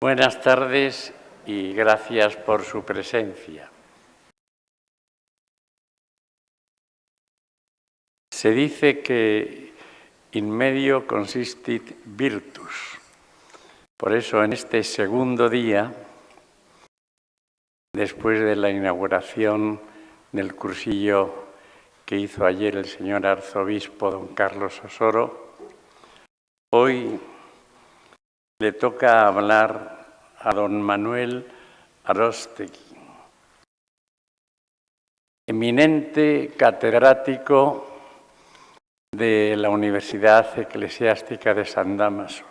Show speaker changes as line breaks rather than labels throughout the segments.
Buenas tardes y gracias por su presencia. Se dice que in medio consistit virtus. Por eso, en este segundo día, después de la inauguración del cursillo que hizo ayer el señor arzobispo don Carlos Osoro, hoy le toca hablar a don Manuel Aróstegui, eminente catedrático de la Universidad Eclesiástica de San Dámaso,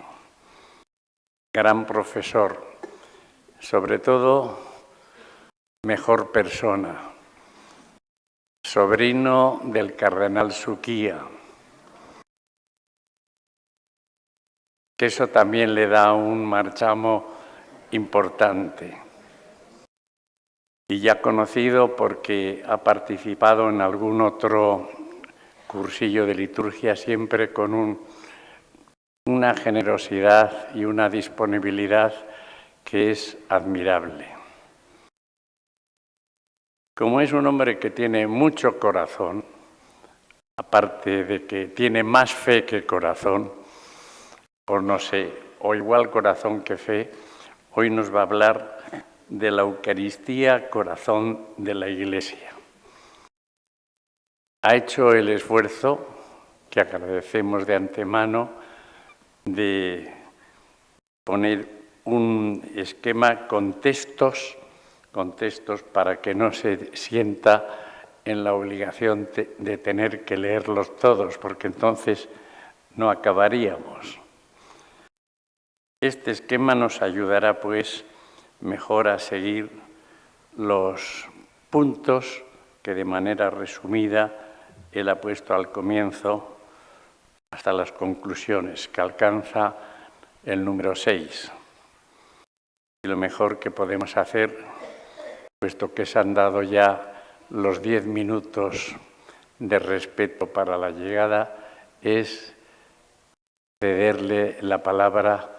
gran profesor, sobre todo mejor persona, sobrino del cardenal Suquía, que eso también le da un marchamo importante. Y ya conocido porque ha participado en algún otro cursillo de liturgia, siempre con una generosidad y una disponibilidad que es admirable. Como es un hombre que tiene mucho corazón, aparte de que tiene más fe que corazón, o no sé, o igual corazón que fe, hoy nos va a hablar de la Eucaristía, corazón de la Iglesia. Ha hecho el esfuerzo, que agradecemos de antemano, de poner un esquema con textos para que no se sienta en la obligación de tener que leerlos todos, porque entonces no acabaríamos. Este esquema nos ayudará, pues, mejor a seguir los puntos que de manera resumida él ha puesto al comienzo hasta las conclusiones, que alcanza el número 6. Y lo mejor que podemos hacer, puesto que se han dado ya los 10 minutos de respeto para la llegada, es cederle la palabra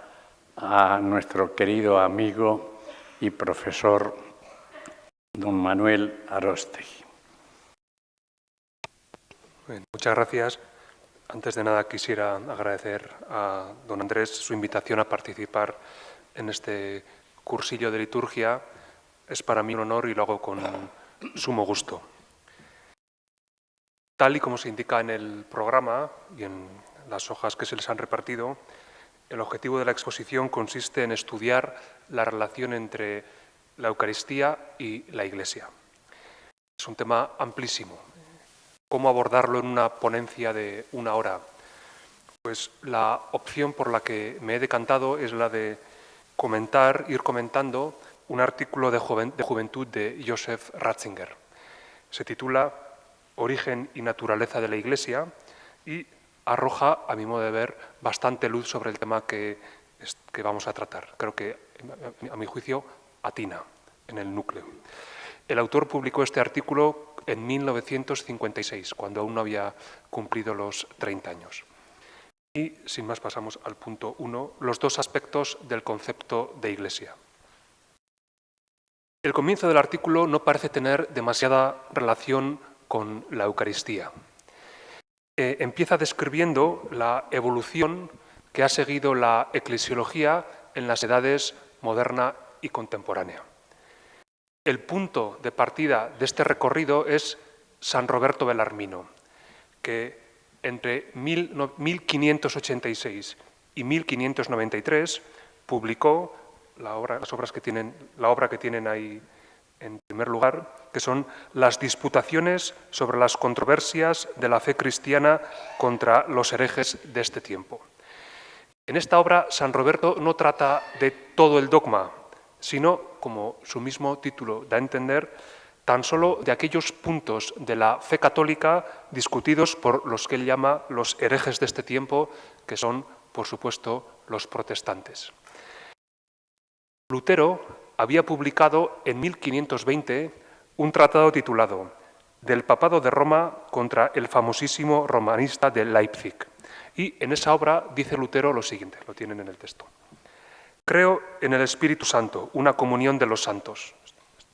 a nuestro querido amigo y profesor don Manuel Aróstegui.
Bien, muchas gracias. Antes de nada quisiera agradecer a don Andrés su invitación a participar en este cursillo de liturgia. Es para mí un honor y lo hago con sumo gusto. Tal y como se indica en el programa y en las hojas que se les han repartido, el objetivo de la exposición consiste en estudiar la relación entre la Eucaristía y la Iglesia. Es un tema amplísimo. ¿Cómo abordarlo en una ponencia de 1 hora? Pues la opción por la que me he decantado es la de ir comentando un artículo de juventud de Joseph Ratzinger. Se titula Origen y naturaleza de la Iglesia y arroja, a mi modo de ver, bastante luz sobre el tema que vamos a tratar. Creo que, a mi juicio, atina en el núcleo. El autor publicó este artículo en 1956, cuando aún no había cumplido los 30 años. Y, sin más, pasamos al punto 1, los 2 aspectos del concepto de Iglesia. El comienzo del artículo no parece tener demasiada relación con la Eucaristía. Empieza describiendo la evolución que ha seguido la eclesiología en las edades moderna y contemporánea. El punto de partida de este recorrido es San Roberto Bellarmino, que entre 1586 y 1593 publicó la obra que tienen ahí en primer lugar, que son las disputaciones sobre las controversias de la fe cristiana contra los herejes de este tiempo. En esta obra, San Roberto no trata de todo el dogma, sino, como su mismo título da a entender, tan solo de aquellos puntos de la fe católica discutidos por los que él llama los herejes de este tiempo, que son, por supuesto, los protestantes. Lutero había publicado en 1520 un tratado titulado Del papado de Roma contra el famosísimo romanista de Leipzig. Y en esa obra dice Lutero lo siguiente, lo tienen en el texto. Creo en el Espíritu Santo, una comunión de los santos.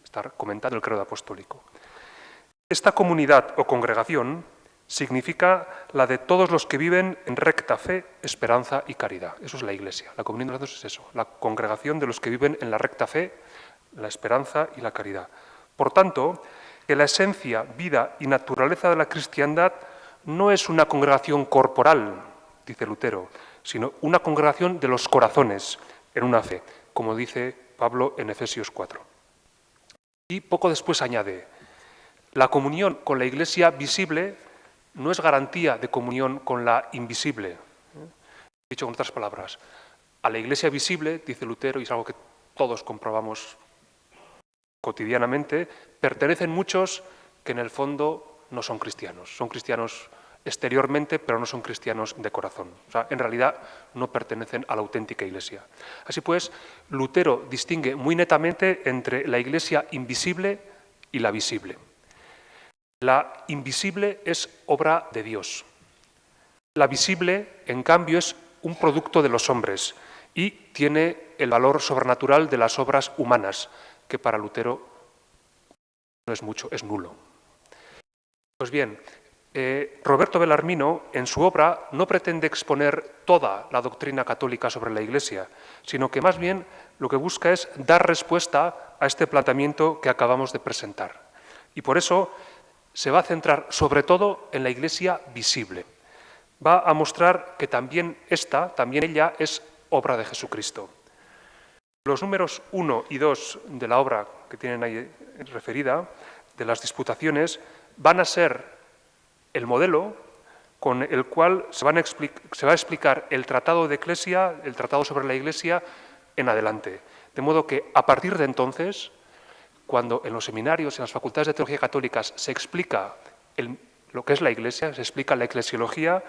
Está comentando el credo apostólico. Esta comunidad o congregación significa la de todos los que viven en recta fe, esperanza y caridad. Eso es la Iglesia. La comunión de los santos es eso, la congregación de los que viven en la recta fe, la esperanza y la caridad. Por tanto, que la esencia, vida y naturaleza de la cristiandad no es una congregación corporal, dice Lutero, sino una congregación de los corazones en una fe, como dice Pablo en Efesios 4. Y poco después añade, la comunión con la Iglesia visible no es garantía de comunión con la invisible. Dicho con otras palabras, a la Iglesia visible, dice Lutero, y es algo que todos comprobamos cotidianamente, pertenecen muchos que en el fondo no son cristianos. Son cristianos exteriormente, pero no son cristianos de corazón. O sea, en realidad no pertenecen a la auténtica Iglesia. Así pues, Lutero distingue muy netamente entre la Iglesia invisible y la visible. La invisible es obra de Dios. La visible, en cambio, es un producto de los hombres y tiene el valor sobrenatural de las obras humanas, que para Lutero no es mucho, es nulo. Pues bien, Roberto Bellarmino, en su obra, no pretende exponer toda la doctrina católica sobre la Iglesia, sino que más bien lo que busca es dar respuesta a este planteamiento que acabamos de presentar. Y por eso se va a centrar sobre todo en la Iglesia visible. Va a mostrar que también ella, es obra de Jesucristo. Los números 1 y 2 de la obra que tienen ahí referida, de las disputaciones, van a ser el modelo con el cual se va a explicar el tratado de Eclesia, el tratado sobre la Iglesia, en adelante. De modo que, a partir de entonces, cuando en los seminarios, en las facultades de teología católicas, se explica lo que es la Iglesia, se explica la eclesiología,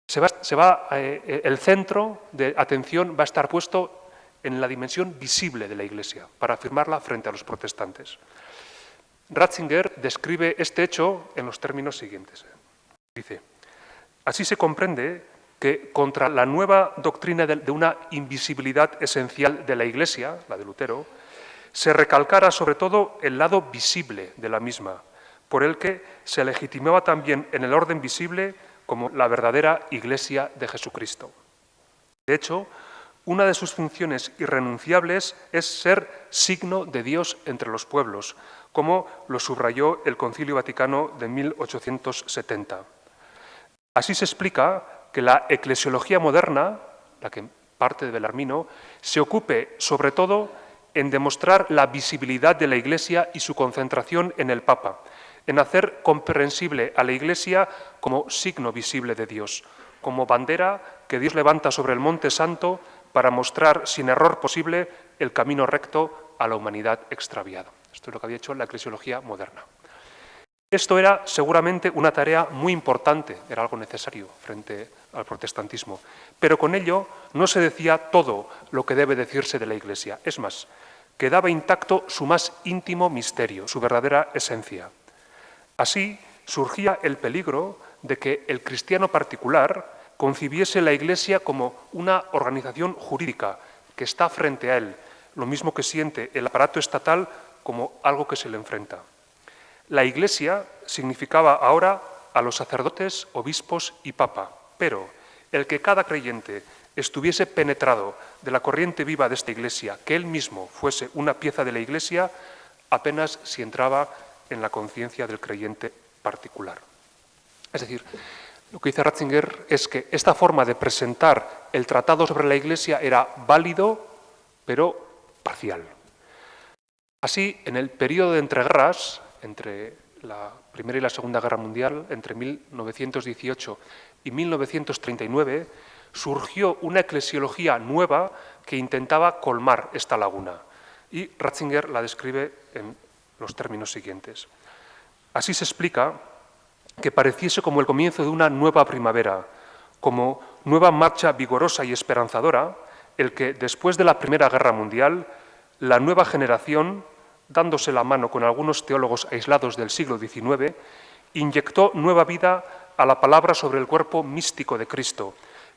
el centro de atención va a estar puesto en la dimensión visible de la Iglesia, para afirmarla frente a los protestantes. Ratzinger describe este hecho en los términos siguientes. Dice, así se comprende que contra la nueva doctrina de una invisibilidad esencial de la Iglesia, la de Lutero, se recalcara sobre todo el lado visible de la misma, por el que se legitimaba también en el orden visible como la verdadera Iglesia de Jesucristo. De hecho, una de sus funciones irrenunciables es ser signo de Dios entre los pueblos, como lo subrayó el Concilio Vaticano de 1870. Así se explica que la eclesiología moderna, la que parte de Bellarmino, se ocupe sobre todo en demostrar la visibilidad de la Iglesia y su concentración en el Papa, en hacer comprensible a la Iglesia como signo visible de Dios, como bandera que Dios levanta sobre el Monte Santo para mostrar sin error posible el camino recto a la humanidad extraviada. Esto es lo que había hecho la eclesiología moderna. Esto era seguramente una tarea muy importante, era algo necesario frente al protestantismo, pero con ello no se decía todo lo que debe decirse de la Iglesia. Es más, quedaba intacto su más íntimo misterio, su verdadera esencia. Así surgía el peligro de que el cristiano particular concibiese la Iglesia como una organización jurídica que está frente a él, lo mismo que siente el aparato estatal como algo que se le enfrenta. La Iglesia significaba ahora a los sacerdotes, obispos y papa, pero el que cada creyente estuviese penetrado de la corriente viva de esta Iglesia, que él mismo fuese una pieza de la Iglesia, apenas si entraba en la conciencia del creyente particular. Es decir, lo que dice Ratzinger es que esta forma de presentar el tratado sobre la Iglesia era válido, pero parcial. Así, en el periodo de entreguerras, entre la Primera y la Segunda Guerra Mundial, entre 1918 y 1939, surgió una eclesiología nueva que intentaba colmar esta laguna. Y Ratzinger la describe en los términos siguientes. Así se explica que pareciese como el comienzo de una nueva primavera, como nueva marcha vigorosa y esperanzadora, el que, después de la Primera Guerra Mundial, la nueva generación, dándose la mano con algunos teólogos aislados del siglo XIX, inyectó nueva vida a la palabra sobre el cuerpo místico de Cristo,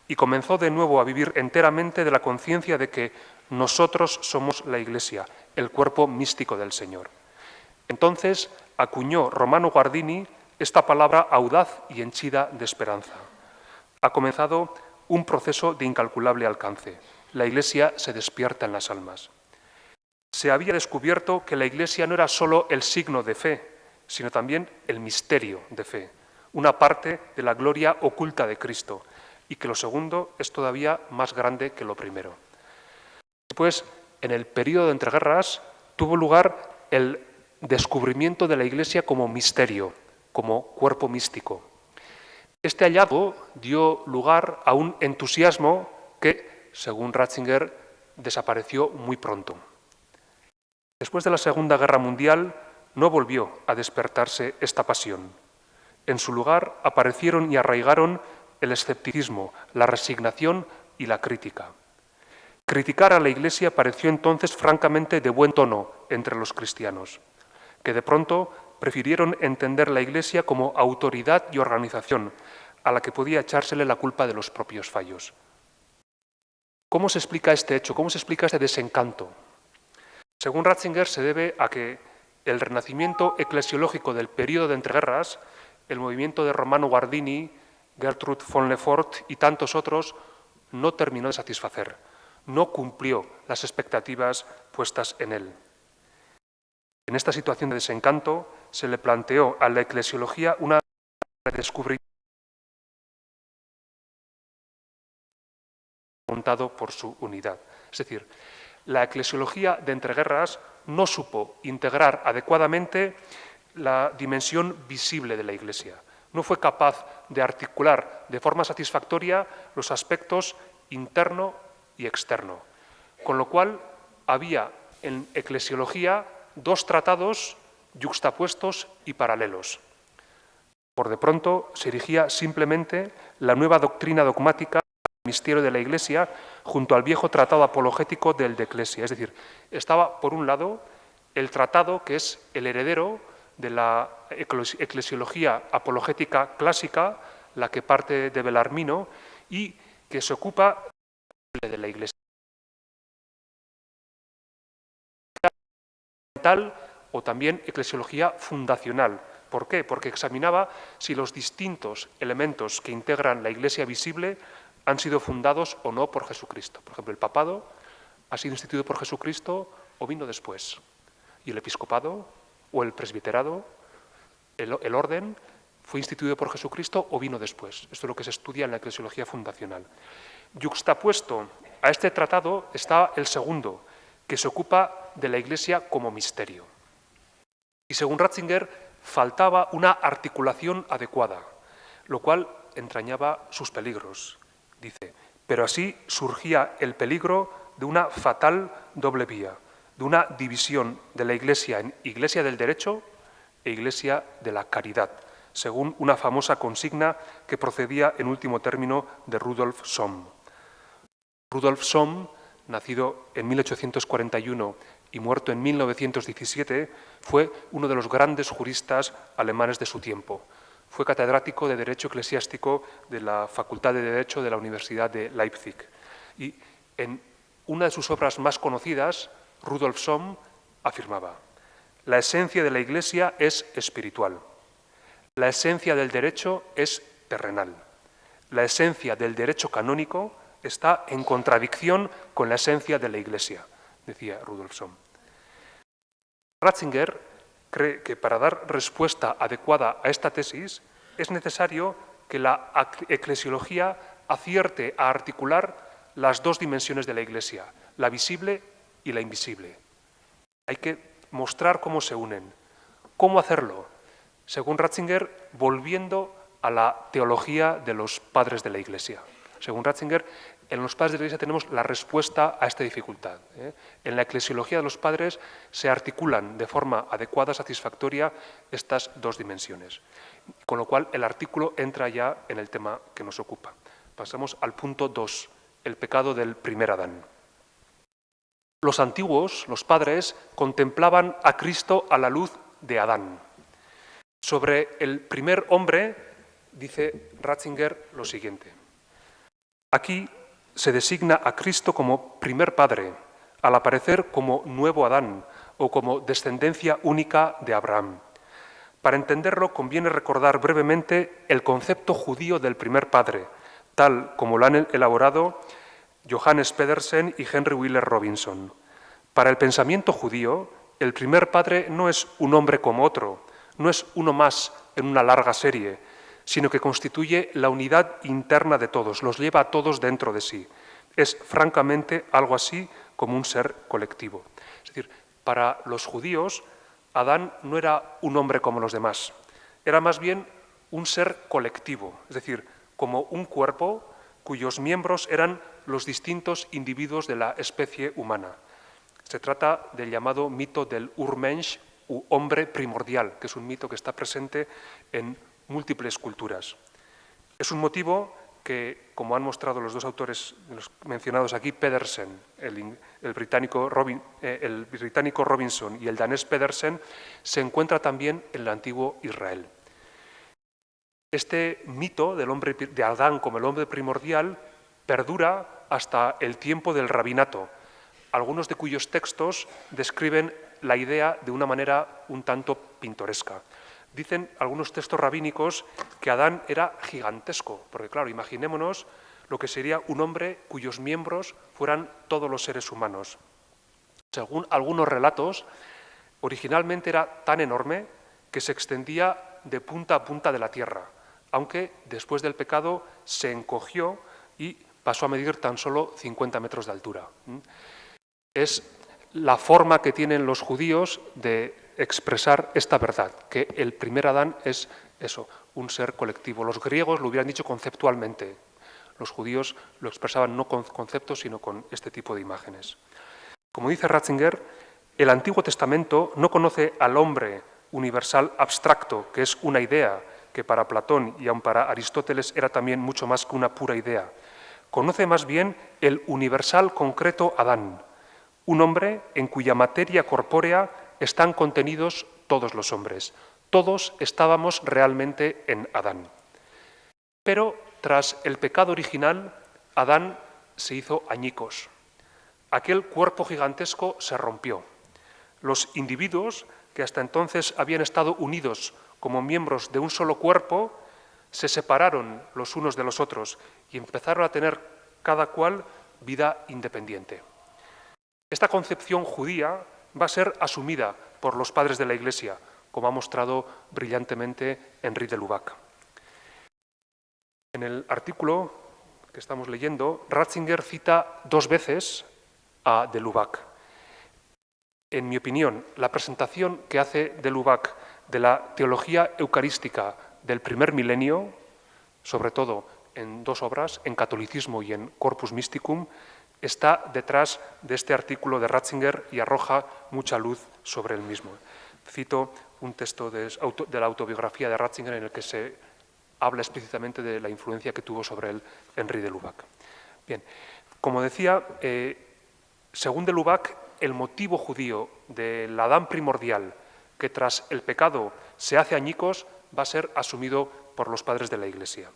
y comenzó de nuevo a vivir enteramente de la conciencia de que nosotros somos la Iglesia, el cuerpo místico del Señor. Entonces acuñó Romano Guardini esta palabra audaz y henchida de esperanza. Ha comenzado un proceso de incalculable alcance. La Iglesia se despierta en las almas. Se había descubierto que la Iglesia no era solo el signo de fe, sino también el misterio de fe, una parte de la gloria oculta de Cristo, y que lo segundo es todavía más grande que lo primero. Después, en el período de entreguerras, tuvo lugar el descubrimiento de la Iglesia como misterio, como cuerpo místico. Este hallazgo dio lugar a un entusiasmo que, según Ratzinger, desapareció muy pronto. Después de la Segunda Guerra Mundial, no volvió a despertarse esta pasión. En su lugar aparecieron y arraigaron el escepticismo, la resignación y la crítica. Criticar a la Iglesia pareció entonces francamente de buen tono entre los cristianos, que de pronto prefirieron entender la Iglesia como autoridad y organización, a la que podía echársele la culpa de los propios fallos. ¿Cómo se explica este hecho? ¿Cómo se explica este desencanto? Según Ratzinger, se debe a que el renacimiento eclesiológico del período de entreguerras, el movimiento de Romano Guardini, Gertrud von Lefort y tantos otros, no terminó de satisfacer, no cumplió las expectativas puestas en él. En esta situación de desencanto se le planteó a la eclesiología una redescubrimiento montado por su unidad. Es decir, la eclesiología de entreguerras no supo integrar adecuadamente la dimensión visible de la Iglesia. No fue capaz de articular de forma satisfactoria los aspectos interno y externo. Con lo cual, había en eclesiología dos tratados yuxtapuestos y paralelos. Por de pronto, se erigía simplemente la nueva doctrina dogmática del misterio de la Iglesia junto al viejo tratado apologético del de Eclesia. Es decir, estaba, por un lado, el tratado que es el heredero de la eclesiología apologética clásica, la que parte de Belarmino, y que se ocupa de la Iglesia. O también eclesiología fundacional. ¿Por qué? Porque examinaba si los distintos elementos que integran la Iglesia visible han sido fundados o no por Jesucristo. Por ejemplo, el papado ha sido instituido por Jesucristo o vino después. Y el episcopado o el presbiterado, el orden, fue instituido por Jesucristo o vino después. Esto es lo que se estudia en la eclesiología fundacional. Yuxtapuesto a este tratado está el segundo, que se ocupa de la Iglesia como misterio. Y según Ratzinger, faltaba una articulación adecuada, lo cual entrañaba sus peligros. Dice, pero así surgía el peligro de una fatal doble vía, de una división de la Iglesia en Iglesia del derecho e Iglesia de la caridad, según una famosa consigna que procedía en último término de Rudolf Sohm. Rudolf Sohm, nacido en 1841 y muerto en 1917, fue uno de los grandes juristas alemanes de su tiempo. Fue catedrático de Derecho Eclesiástico de la Facultad de Derecho de la Universidad de Leipzig. Y en una de sus obras más conocidas, Rudolf Sohm afirmaba: la esencia de la Iglesia es espiritual, la esencia del derecho es terrenal, la esencia del derecho canónico está en contradicción con la esencia de la Iglesia, decía Rudolf Sohm. Ratzinger cree que para dar respuesta adecuada a esta tesis es necesario que la eclesiología acierte a articular las dos dimensiones de la Iglesia, la visible y la invisible. Hay que mostrar cómo se unen. ¿Cómo hacerlo? Según Ratzinger, volviendo a la teología de los padres de la Iglesia. Según Ratzinger, en los padres de la Iglesia tenemos la respuesta a esta dificultad. En la eclesiología de los padres se articulan de forma adecuada, satisfactoria, estas dos dimensiones. Con lo cual, el artículo entra ya en el tema que nos ocupa. Pasamos al punto 2, el pecado del primer Adán. Los antiguos, los padres, contemplaban a Cristo a la luz de Adán. Sobre el primer hombre, dice Ratzinger lo siguiente: Aquí se designa a Cristo como primer padre, al aparecer como nuevo Adán o como descendencia única de Abraham. Para entenderlo, conviene recordar brevemente el concepto judío del primer padre, tal como lo han elaborado Johannes Pedersen y Henry Wheeler Robinson. Para el pensamiento judío, el primer padre no es un hombre como otro, no es uno más en una larga serie, sino que constituye la unidad interna de todos, los lleva a todos dentro de sí. Es francamente algo así como un ser colectivo. Es decir, para los judíos, Adán no era un hombre como los demás, era más bien un ser colectivo, es decir, como un cuerpo cuyos miembros eran los distintos individuos de la especie humana. Se trata del llamado mito del Urmensch, u hombre primordial, que es un mito que está presente en múltiples culturas. Es un motivo que, como han mostrado los dos autores los mencionados aquí, Pedersen, el británico Robinson y el danés Pedersen, se encuentra también en el antiguo Israel. Este mito del hombre, de Adán como el hombre primordial perdura hasta el tiempo del rabinato, algunos de cuyos textos describen la idea de una manera un tanto pintoresca. Dicen algunos textos rabínicos que Adán era gigantesco, porque claro, imaginémonos lo que sería un hombre cuyos miembros fueran todos los seres humanos. Según algunos relatos, originalmente era tan enorme que se extendía de punta a punta de la tierra, aunque después del pecado se encogió y pasó a medir tan solo 50 metros de altura. Es la forma que tienen los judíos de expresar esta verdad, que el primer Adán es eso, un ser colectivo. Los griegos lo hubieran dicho conceptualmente, los judíos lo expresaban no con conceptos, sino con este tipo de imágenes. Como dice Ratzinger, el Antiguo Testamento no conoce al hombre universal abstracto, que es una idea, que para Platón y aun para Aristóteles era también mucho más que una pura idea. Conoce más bien el universal concreto Adán, un hombre en cuya materia corpórea están contenidos todos los hombres. Todos estábamos realmente en Adán. Pero tras el pecado original, Adán se hizo añicos. Aquel cuerpo gigantesco se rompió. Los individuos que hasta entonces habían estado unidos como miembros de un solo cuerpo, se separaron los unos de los otros y empezaron a tener cada cual vida independiente. Esta concepción judía va a ser asumida por los padres de la Iglesia, como ha mostrado brillantemente Henri de Lubac. En el artículo que estamos leyendo, Ratzinger cita 2 veces a de Lubac. En mi opinión, la presentación que hace de Lubac de la teología eucarística del primer milenio, sobre todo en 2 obras, en Catolicismo y en Corpus Mysticum, está detrás de este artículo de Ratzinger y arroja mucha luz sobre el mismo. Cito un texto de la autobiografía de Ratzinger en el que se habla explícitamente de la influencia que tuvo sobre él Henri de Lubac. Bien, como decía, según de Lubac, el motivo judío del Adán primordial, que tras el pecado se hace añicos, va a ser asumido por los padres de la Iglesia.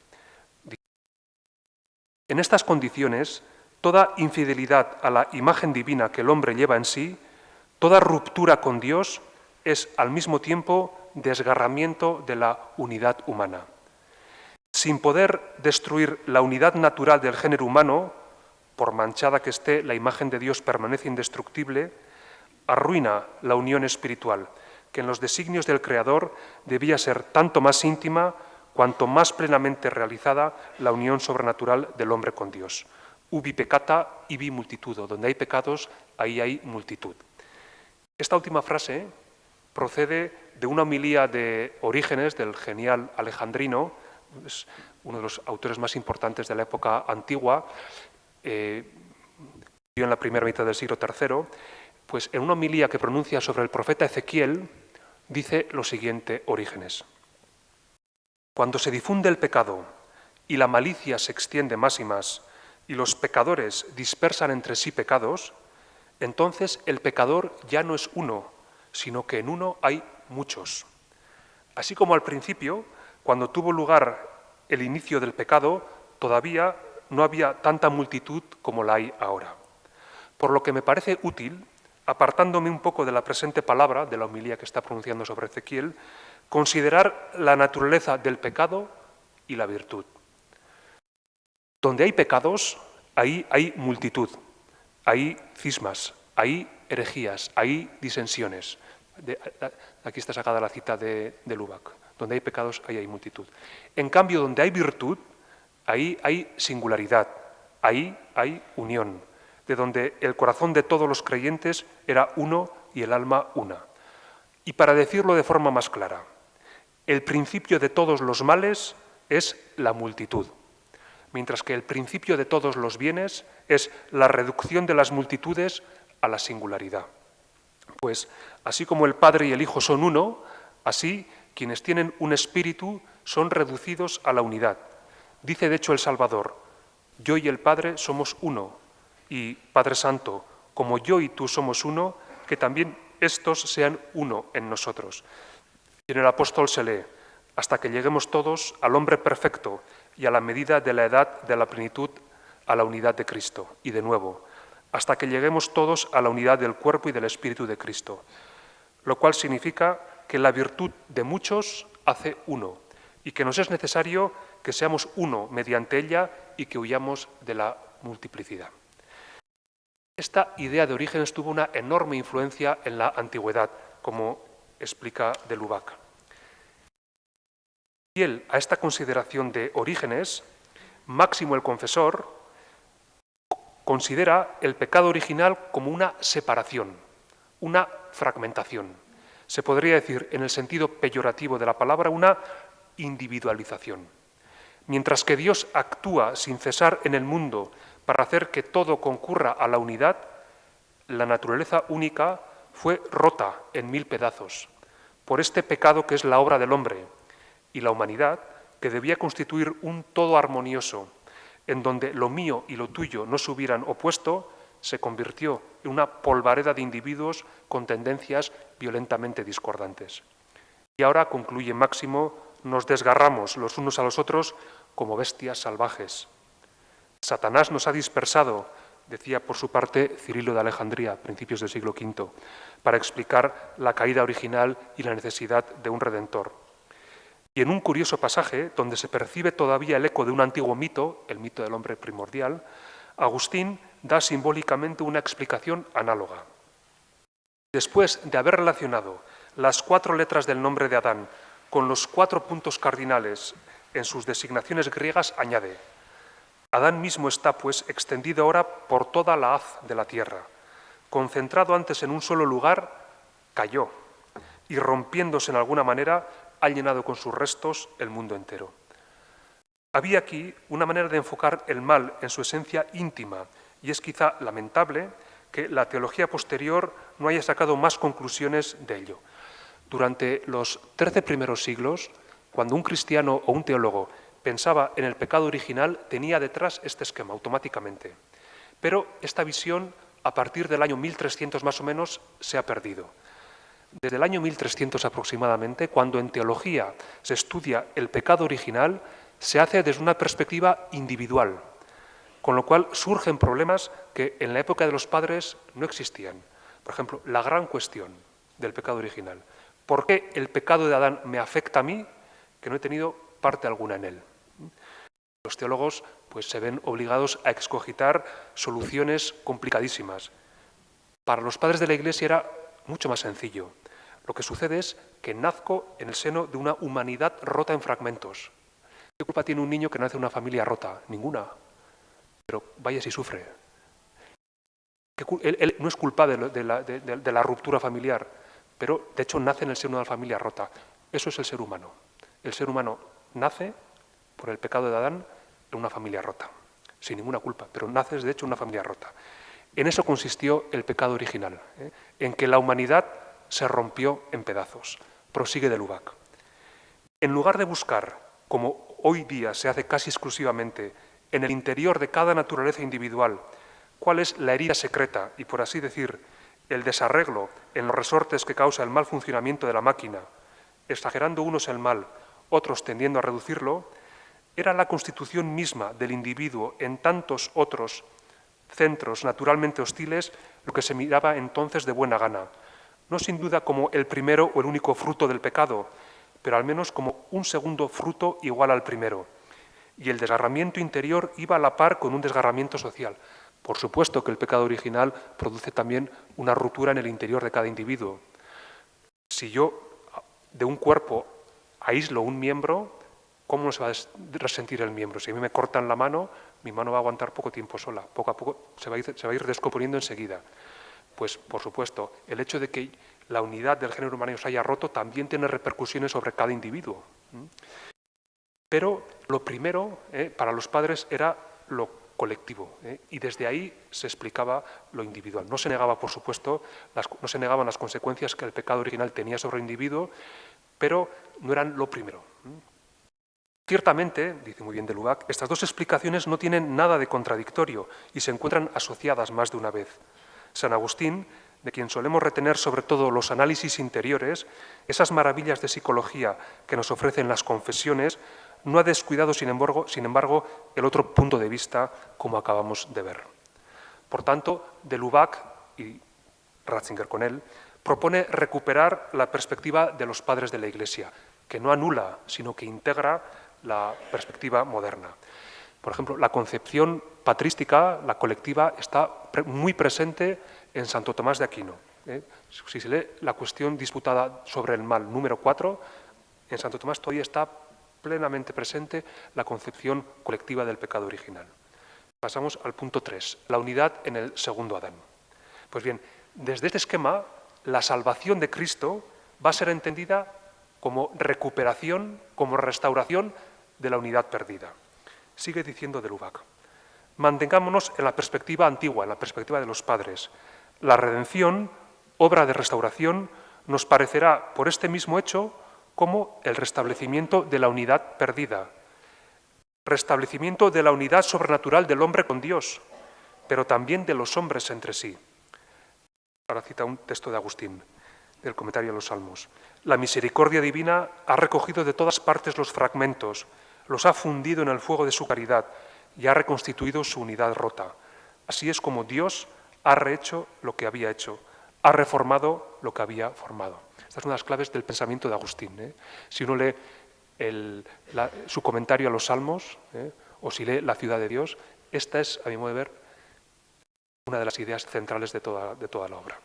En estas condiciones, toda infidelidad a la imagen divina que el hombre lleva en sí, toda ruptura con Dios, es al mismo tiempo desgarramiento de la unidad humana. Sin poder destruir la unidad natural del género humano, por manchada que esté, la imagen de Dios permanece indestructible, arruina la unión espiritual, que en los designios del Creador debía ser tanto más íntima cuanto más plenamente realizada la unión sobrenatural del hombre con Dios. Ubi peccata, ibi multitudo. Donde hay pecados, ahí hay multitud. Esta última frase procede de una homilía de Orígenes, del genial alejandrino, es uno de los autores más importantes de la época antigua, vivió en la primera mitad del siglo III, pues en una homilía que pronuncia sobre el profeta Ezequiel, dice lo siguiente Orígenes. Cuando se difunde el pecado y la malicia se extiende más y más, y los pecadores dispersan entre sí pecados, entonces el pecador ya no es uno, sino que en uno hay muchos. Así como al principio, cuando tuvo lugar el inicio del pecado, todavía no había tanta multitud como la hay ahora. Por lo que me parece útil, apartándome un poco de la presente palabra, de la homilía que está pronunciando sobre Ezequiel, considerar la naturaleza del pecado y la virtud. Donde hay pecados, ahí hay multitud, hay cismas, hay herejías, hay disensiones. Aquí está sacada la cita de Lubac. Donde hay pecados, ahí hay multitud. En cambio, donde hay virtud, ahí hay singularidad, ahí hay unión, de donde el corazón de todos los creyentes era uno y el alma una. Y para decirlo de forma más clara, el principio de todos los males es la multitud, mientras que el principio de todos los bienes es la reducción de las multitudes a la singularidad. Pues así como el Padre y el Hijo son uno, así quienes tienen un espíritu son reducidos a la unidad. Dice de hecho el Salvador, yo y el Padre somos uno, y Padre Santo, como yo y tú somos uno, que también estos sean uno en nosotros. Y en el apóstol se lee, hasta que lleguemos todos al hombre perfecto y a la medida de la edad de la plenitud, a la unidad de Cristo. Y de nuevo, hasta que lleguemos todos a la unidad del cuerpo y del espíritu de Cristo. Lo cual significa que la virtud de muchos hace uno y que nos es necesario que seamos uno mediante ella y que huyamos de la multiplicidad. Esta idea de Orígenes tuvo una enorme influencia en la antigüedad, como explica de Lubac. Fiel a esta consideración de Orígenes, Máximo el Confesor considera el pecado original como una separación, una fragmentación. Se podría decir, en el sentido peyorativo de la palabra, una individualización. Mientras que Dios actúa sin cesar en el mundo para hacer que todo concurra a la unidad, la naturaleza única fue rota en 1000 pedazos por este pecado que es la obra del hombre, y la humanidad, que debía constituir un todo armonioso, en donde lo mío y lo tuyo no se hubieran opuesto, se convirtió en una polvareda de individuos con tendencias violentamente discordantes. Y ahora, concluye Máximo, nos desgarramos los unos a los otros como bestias salvajes. Satanás nos ha dispersado, decía por su parte Cirilo de Alejandría, principios del siglo V, para explicar la caída original y la necesidad de un redentor. Y en un curioso pasaje, donde se percibe todavía el eco de un antiguo mito, el mito del hombre primordial, Agustín da simbólicamente una explicación análoga. Después de haber relacionado las 4 letras del nombre de Adán con los 4 puntos cardinales en sus designaciones griegas, añade: Adán mismo está, pues, extendido ahora por toda la haz de la tierra. Concentrado antes en un solo lugar, cayó, y rompiéndose en alguna manera, ha llenado con sus restos el mundo entero. Había aquí una manera de enfocar el mal en su esencia íntima, y es quizá lamentable que la teología posterior no haya sacado más conclusiones de ello. Durante los 13 primeros siglos, cuando un cristiano o un teólogo pensaba en el pecado original, tenía detrás este esquema automáticamente. Pero esta visión, a partir del año 1300 más o menos, se ha perdido. Desde el año 1300 aproximadamente, cuando en teología se estudia el pecado original, se hace desde una perspectiva individual, con lo cual surgen problemas que en la época de los padres no existían. Por ejemplo, la gran cuestión del pecado original. ¿Por qué el pecado de Adán me afecta a mí, que no he tenido parte alguna en él? Los teólogos pues, se ven obligados a excogitar soluciones complicadísimas. Para los padres de la Iglesia era mucho más sencillo. Lo que sucede es que nazco en el seno de una humanidad rota en fragmentos. ¿Qué culpa tiene un niño que nace en una familia rota? Ninguna. Pero vaya si sufre. Él no es culpable de la ruptura familiar, pero de hecho nace en el seno de una familia rota. Eso es el ser humano. El ser humano nace por el pecado de Adán en una familia rota, sin ninguna culpa, pero naces de hecho en una familia rota. En eso consistió el pecado original, en que la humanidad se rompió en pedazos. Prosigue de Lubac. En lugar de buscar, como hoy día se hace casi exclusivamente, en el interior de cada naturaleza individual, cuál es la herida secreta y, por así decir, el desarreglo en los resortes que causa el mal funcionamiento de la máquina, exagerando unos el mal, otros tendiendo a reducirlo, era la constitución misma del individuo en tantos otros centros naturalmente hostiles lo que se miraba entonces de buena gana, no sin duda como el primero o el único fruto del pecado, pero al menos como un segundo fruto igual al primero. Y el desgarramiento interior iba a la par con un desgarramiento social. Por supuesto que el pecado original produce también una ruptura en el interior de cada individuo. Si yo de un cuerpo aíslo un miembro, ¿cómo no se va a resentir el miembro? Si a mí me cortan la mano, mi mano va a aguantar poco tiempo sola, poco a poco se va a ir descomponiendo enseguida. Pues, por supuesto, el hecho de que la unidad del género humano se haya roto también tiene repercusiones sobre cada individuo. Pero lo primero para los padres era lo colectivo, y desde ahí se explicaba lo individual. No se negaba, por supuesto, no se negaban las consecuencias que el pecado original tenía sobre el individuo, pero no eran lo primero. Ciertamente, dice muy bien de Lubac, estas dos explicaciones no tienen nada de contradictorio y se encuentran asociadas más de una vez. San Agustín, de quien solemos retener sobre todo los análisis interiores, esas maravillas de psicología que nos ofrecen las confesiones, no ha descuidado, sin embargo, el otro punto de vista, como acabamos de ver. Por tanto, de Lubac, y Ratzinger con él, propone recuperar la perspectiva de los padres de la Iglesia, que no anula, sino que integra la perspectiva moderna. Por ejemplo, la concepción patrística, la colectiva, está muy presente en Santo Tomás de Aquino. Si se lee la cuestión disputada sobre el mal número 4, en Santo Tomás todavía está plenamente presente la concepción colectiva del pecado original. Pasamos al punto 3, la unidad en el segundo Adán. Pues bien, desde este esquema, la salvación de Cristo va a ser entendida como recuperación, como restauración de la unidad perdida. Sigue diciendo de Lubac: mantengámonos en la perspectiva antigua, en la perspectiva de los padres. La redención, obra de restauración, nos parecerá por este mismo hecho como el restablecimiento de la unidad perdida, restablecimiento de la unidad sobrenatural del hombre con Dios, pero también de los hombres entre sí. Ahora cita un texto de Agustín, del comentario a los Salmos. La misericordia divina ha recogido de todas partes los fragmentos, los ha fundido en el fuego de su caridad y ha reconstituido su unidad rota. Así es como Dios ha rehecho lo que había hecho, ha reformado lo que había formado. Esta es una de las claves del pensamiento de Agustín. Si uno lee su comentario a los Salmos, o si lee La ciudad de Dios, esta es, a mi modo de ver, una de las ideas centrales de toda la obra.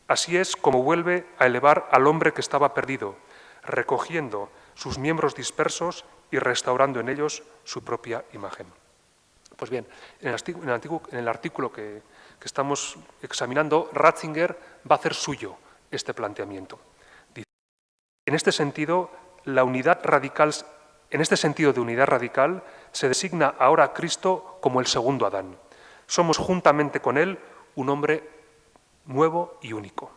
Así es como vuelve a elevar al hombre que estaba perdido, recogiendo sus miembros dispersos y restaurando en ellos su propia imagen. Pues bien, en el artículo que estamos examinando, Ratzinger va a hacer suyo este planteamiento. Dice: en este sentido de unidad radical se designa ahora a Cristo como el segundo Adán. Somos juntamente con él un hombre nuevo y único.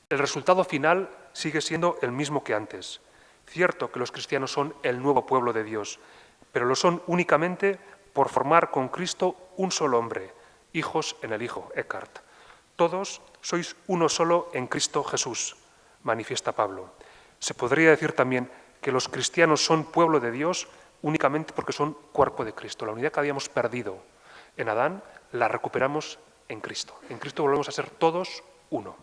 El resultado final sigue siendo el mismo que antes. Cierto que los cristianos son el nuevo pueblo de Dios, pero lo son únicamente por formar con Cristo un solo hombre, hijos en el Hijo, Eckhart. Todos sois uno solo en Cristo Jesús, manifiesta Pablo. Se podría decir también que los cristianos son pueblo de Dios únicamente porque son cuerpo de Cristo. La unidad que habíamos perdido en Adán la recuperamos en Cristo. En Cristo volvemos a ser todos uno.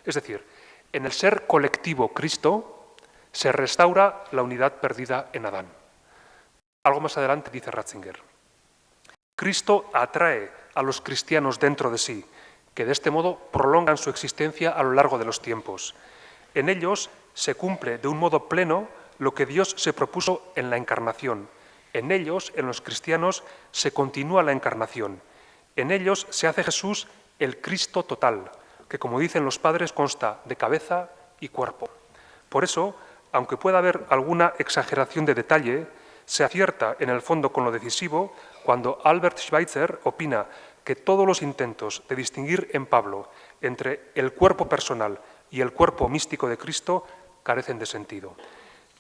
Es decir, en el ser colectivo Cristo se restaura la unidad perdida en Adán. Algo más adelante dice Ratzinger: Cristo atrae a los cristianos dentro de sí, que de este modo prolongan su existencia a lo largo de los tiempos. En ellos se cumple de un modo pleno lo que Dios se propuso en la encarnación. En ellos, en los cristianos, se continúa la encarnación. En ellos se hace Jesús el Cristo total, que, como dicen los padres, consta de cabeza y cuerpo. Por eso, aunque pueda haber alguna exageración de detalle, se acierta en el fondo con lo decisivo cuando Albert Schweitzer opina que todos los intentos de distinguir en Pablo entre el cuerpo personal y el cuerpo místico de Cristo carecen de sentido.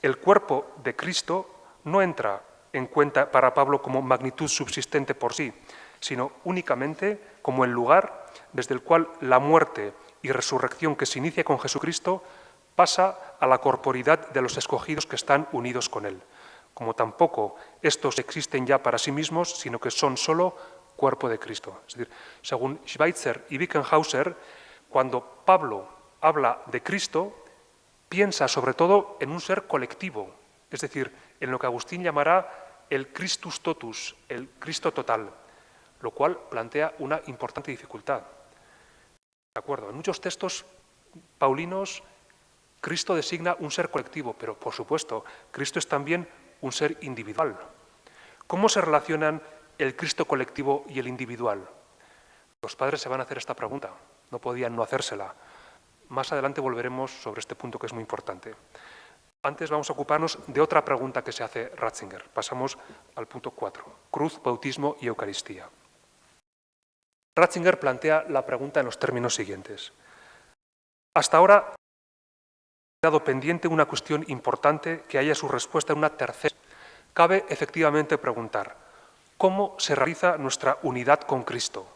El cuerpo de Cristo no entra en cuenta para Pablo como magnitud subsistente por sí, sino únicamente como el lugar desde el cual la muerte y resurrección que se inicia con Jesucristo pasa a la corporidad de los escogidos que están unidos con Él. como tampoco estos existen ya para sí mismos, sino que son solo cuerpo de Cristo. Es decir, según Schweitzer y Wickenhauser, cuando Pablo habla de Cristo, piensa sobre todo en un ser colectivo, es decir, en lo que Agustín llamará el Christus totus, el Cristo total, lo cual plantea una importante dificultad. De acuerdo, en muchos textos paulinos Cristo designa un ser colectivo, pero por supuesto, Cristo es también un ser individual. ¿Cómo se relacionan el Cristo colectivo y el individual? Los padres se van a hacer esta pregunta, no podían no hacérsela. Más adelante volveremos sobre este punto que es muy importante. Antes vamos a ocuparnos de otra pregunta que se hace Ratzinger. Pasamos al punto 4, cruz, bautismo y Eucaristía. Ratzinger plantea la pregunta en los términos siguientes. Hasta ahora ha quedado pendiente una cuestión importante que haya su respuesta en una tercera. Cabe efectivamente preguntar, ¿cómo se realiza nuestra unidad con Cristo?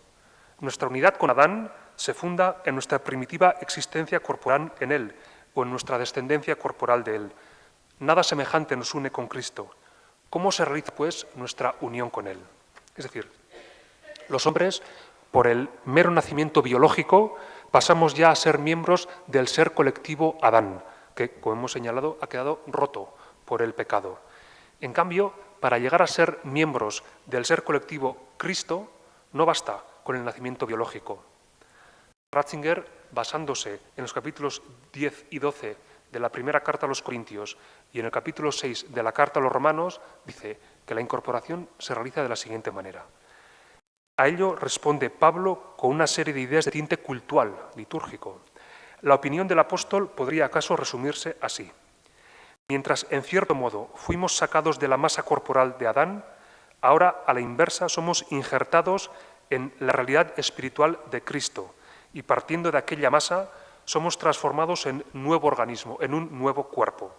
Nuestra unidad con Adán se funda en nuestra primitiva existencia corporal en Él o en nuestra descendencia corporal de Él. Nada semejante nos une con Cristo. ¿Cómo se realiza, pues, nuestra unión con Él? Es decir, los hombres, por el mero nacimiento biológico, pasamos ya a ser miembros del ser colectivo Adán, que, como hemos señalado, ha quedado roto por el pecado. En cambio, para llegar a ser miembros del ser colectivo Cristo, no basta con el nacimiento biológico. Ratzinger, basándose en los capítulos 10 y 12 de la primera carta a los Corintios y en el capítulo 6 de la carta a los Romanos, dice que la incorporación se realiza de la siguiente manera. A ello responde Pablo con una serie de ideas de tinte cultual, litúrgico. La opinión del apóstol podría acaso resumirse así. Mientras, en cierto modo, fuimos sacados de la masa corporal de Adán, ahora, a la inversa, somos injertados en la realidad espiritual de Cristo y, partiendo de aquella masa, somos transformados en nuevo organismo, en un nuevo cuerpo.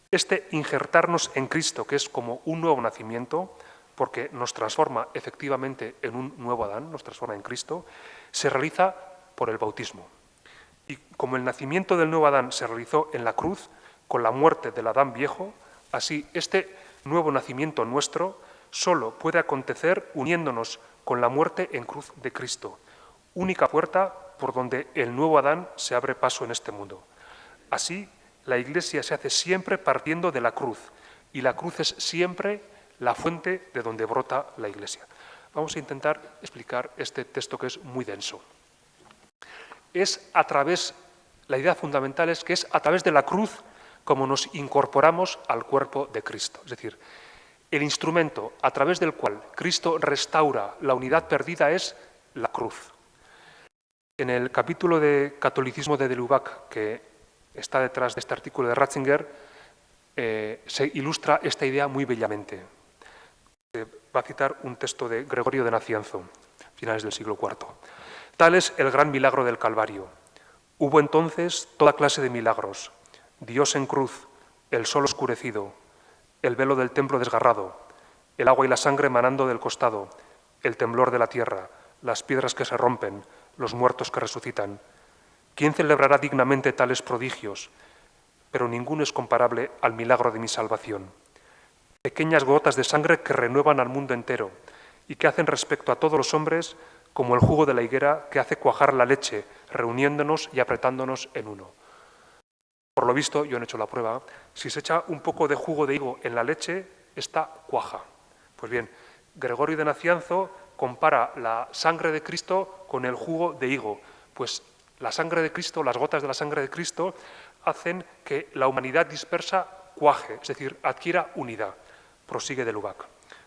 Este injertarnos en Cristo, que es como un nuevo nacimiento, porque nos transforma efectivamente en un nuevo Adán, nos transforma en Cristo, se realiza por el bautismo. Y como el nacimiento del nuevo Adán se realizó en la cruz, con la muerte del Adán viejo, así este nuevo nacimiento nuestro solo puede acontecer uniéndonos con la muerte en cruz de Cristo, única puerta por donde el nuevo Adán se abre paso en este mundo. Así, la Iglesia se hace siempre partiendo de la cruz, y la cruz es siempre la fuente de donde brota la Iglesia. Vamos a intentar explicar este texto que es muy denso. La idea fundamental es que es a través de la cruz como nos incorporamos al cuerpo de Cristo. Es decir, el instrumento a través del cual Cristo restaura la unidad perdida es la cruz. En el capítulo de Catolicismo de Lubac, que está detrás de este artículo de Ratzinger, se ilustra esta idea muy bellamente. Va a citar un texto de Gregorio de Nacianzo, finales del siglo IV. Tal es el gran milagro del Calvario. Hubo entonces toda clase de milagros. Dios en cruz, el sol oscurecido, el velo del templo desgarrado, el agua y la sangre manando del costado, el temblor de la tierra, las piedras que se rompen, los muertos que resucitan. ¿Quién celebrará dignamente tales prodigios? Pero ninguno es comparable al milagro de mi salvación. Pequeñas gotas de sangre que renuevan al mundo entero y que hacen respecto a todos los hombres como el jugo de la higuera que hace cuajar la leche, reuniéndonos y apretándonos en uno. Por lo visto, yo no he hecho la prueba, si se echa un poco de jugo de higo en la leche, esta cuaja. Pues bien, Gregorio de Nacianzo compara la sangre de Cristo con el jugo de higo. Pues la sangre de Cristo, las gotas de la sangre de Cristo, hacen que la humanidad dispersa cuaje, es decir, adquiera unidad. Prosigue de Lubac,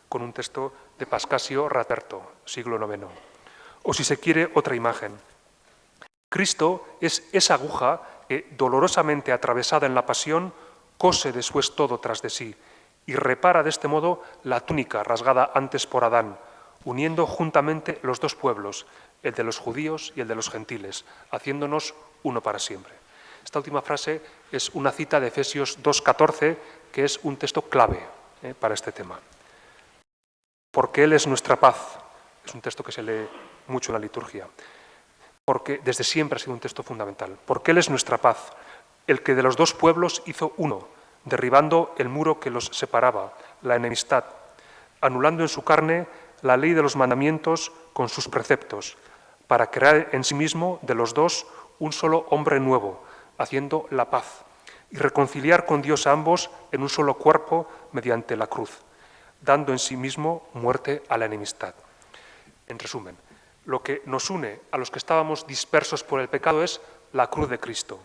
con un texto de Pascasio Raperto, siglo IX. O si se quiere, otra imagen. Cristo es esa aguja que, dolorosamente atravesada en la pasión, cose después todo tras de sí y repara de este modo la túnica rasgada antes por Adán, uniendo juntamente los dos pueblos, el de los judíos y el de los gentiles, haciéndonos uno para siempre. Esta última frase es una cita de Efesios 2:14, que es un texto clave para este tema. Porque Él es nuestra paz. Es un texto que se lee mucho en la liturgia. Porque desde siempre ha sido un texto fundamental. Porque Él es nuestra paz, el que de los dos pueblos hizo uno, derribando el muro que los separaba, la enemistad, anulando en su carne la ley de los mandamientos con sus preceptos, para crear en sí mismo de los dos un solo hombre nuevo, haciendo la paz, y reconciliar con Dios a ambos en un solo cuerpo mediante la cruz, dando en sí mismo muerte a la enemistad. En resumen, lo que nos une a los que estábamos dispersos por el pecado es la cruz de Cristo.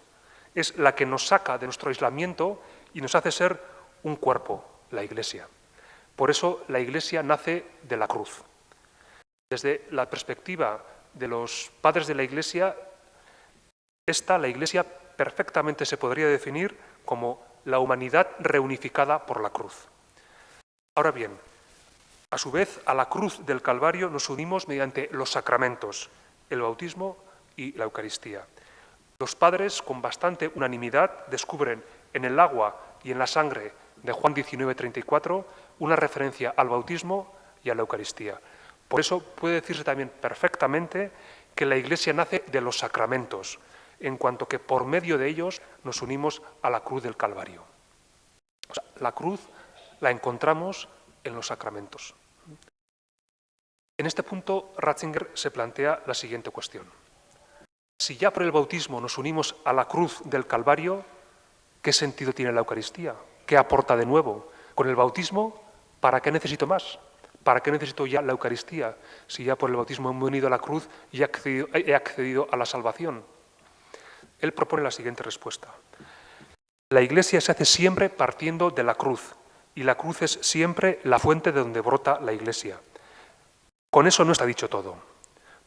Es la que nos saca de nuestro aislamiento y nos hace ser un cuerpo, la Iglesia. Por eso la Iglesia nace de la cruz. Desde la perspectiva de los padres de la Iglesia, la Iglesia perfectamente se podría definir como la humanidad reunificada por la cruz. Ahora bien, a su vez, a la cruz del Calvario nos unimos mediante los sacramentos, el bautismo y la Eucaristía. Los padres, con bastante unanimidad, descubren en el agua y en la sangre de Juan 19:34 una referencia al bautismo y a la Eucaristía. Por eso puede decirse también perfectamente que la Iglesia nace de los sacramentos, en cuanto que por medio de ellos nos unimos a la cruz del Calvario. O sea, la cruz la encontramos en los sacramentos. En este punto, Ratzinger se plantea la siguiente cuestión. Si ya por el bautismo nos unimos a la cruz del Calvario, ¿qué sentido tiene la Eucaristía? ¿Qué aporta de nuevo? Con el bautismo, ¿para qué necesito más? ¿Para qué necesito ya la Eucaristía? Si ya por el bautismo he unido a la cruz y he accedido a la salvación. Él propone la siguiente respuesta. La Iglesia se hace siempre partiendo de la cruz, y la cruz es siempre la fuente de donde brota la Iglesia. Con eso no está dicho todo,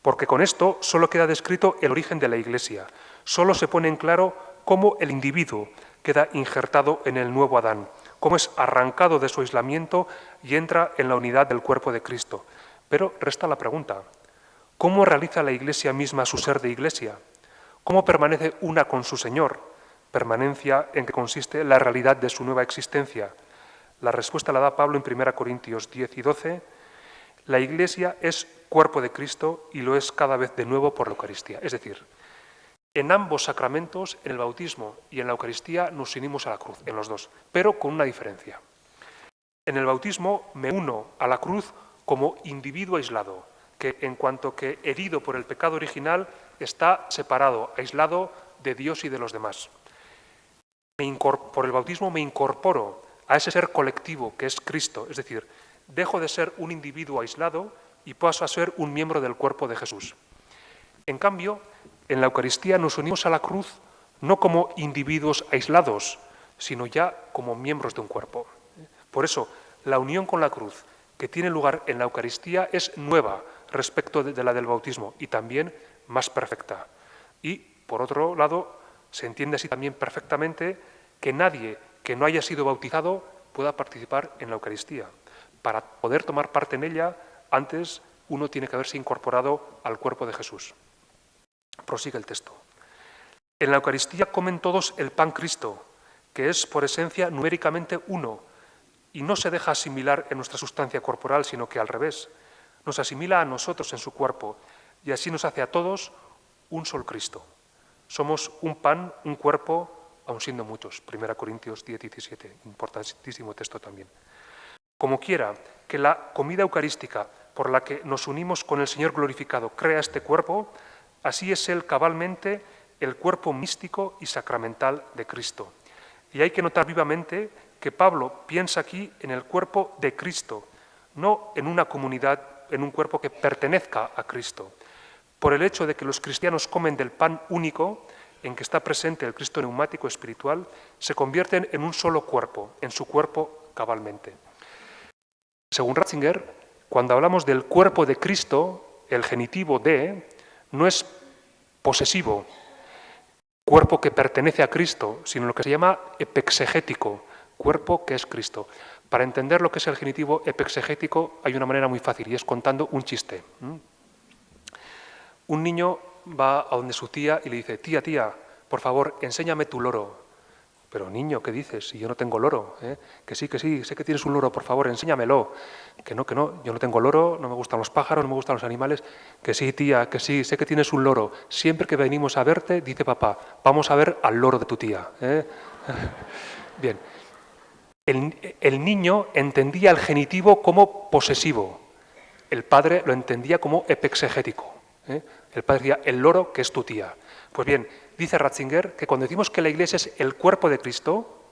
porque con esto solo queda descrito el origen de la Iglesia, solo se pone en claro cómo el individuo queda injertado en el nuevo Adán, cómo es arrancado de su aislamiento y entra en la unidad del cuerpo de Cristo. Pero resta la pregunta, ¿cómo realiza la Iglesia misma su ser de Iglesia? ¿Cómo permanece una con su Señor? Permanencia en que consiste la realidad de su nueva existencia. La respuesta la da Pablo en 1 Corintios 10 y 12. La Iglesia es cuerpo de Cristo y lo es cada vez de nuevo por la Eucaristía. Es decir, en ambos sacramentos, en el bautismo y en la Eucaristía, nos unimos a la cruz, en los dos, pero con una diferencia. En el bautismo me uno a la cruz como individuo aislado, que en cuanto que herido por el pecado original está separado, aislado de Dios y de los demás. Por el bautismo me incorporo a ese ser colectivo que es Cristo, es decir, dejo de ser un individuo aislado y paso a ser un miembro del cuerpo de Jesús. En cambio, en la Eucaristía nos unimos a la cruz no como individuos aislados, sino ya como miembros de un cuerpo. Por eso, la unión con la cruz que tiene lugar en la Eucaristía es nueva respecto de la del bautismo y también más perfecta. Y, por otro lado, se entiende así también perfectamente que nadie que no haya sido bautizado pueda participar en la Eucaristía. Para poder tomar parte en ella, antes uno tiene que haberse incorporado al cuerpo de Jesús. Prosigue el texto. En la Eucaristía comen todos el pan Cristo, que es por esencia numéricamente uno, y no se deja asimilar en nuestra sustancia corporal, sino que al revés, nos asimila a nosotros en su cuerpo, y así nos hace a todos un solo Cristo. Somos un pan, un cuerpo, aun siendo muchos. 1 Corintios 10, 17, importantísimo texto también. Como quiera que la comida eucarística por la que nos unimos con el Señor glorificado crea este cuerpo, así es Él cabalmente el cuerpo místico y sacramental de Cristo. Y hay que notar vivamente que Pablo piensa aquí en el cuerpo de Cristo, no en una comunidad, en un cuerpo que pertenezca a Cristo. Por el hecho de que los cristianos comen del pan único, en que está presente el Cristo neumático espiritual, se convierten en un solo cuerpo, en su cuerpo cabalmente. Según Ratzinger, cuando hablamos del cuerpo de Cristo, el genitivo de no es posesivo, cuerpo que pertenece a Cristo, sino lo que se llama epexegético, cuerpo que es Cristo. Para entender lo que es el genitivo epexegético hay una manera muy fácil y es contando un chiste. Un niño va a donde su tía y le dice, tía, por favor, enséñame tu loro. Pero niño, ¿qué dices? Si yo no tengo loro. Que sí, sé que tienes un loro, por favor, enséñamelo. Que no, yo no tengo loro, no me gustan los pájaros, no me gustan los animales. Que sí, tía, que sí, sé que tienes un loro. Siempre que venimos a verte, dice papá, vamos a ver al loro de tu tía. Bien, el niño entendía el genitivo como posesivo, el padre lo entendía como epexegético. El padre decía, el loro que es tu tía. Pues bien, dice Ratzinger que cuando decimos que la Iglesia es el cuerpo de Cristo,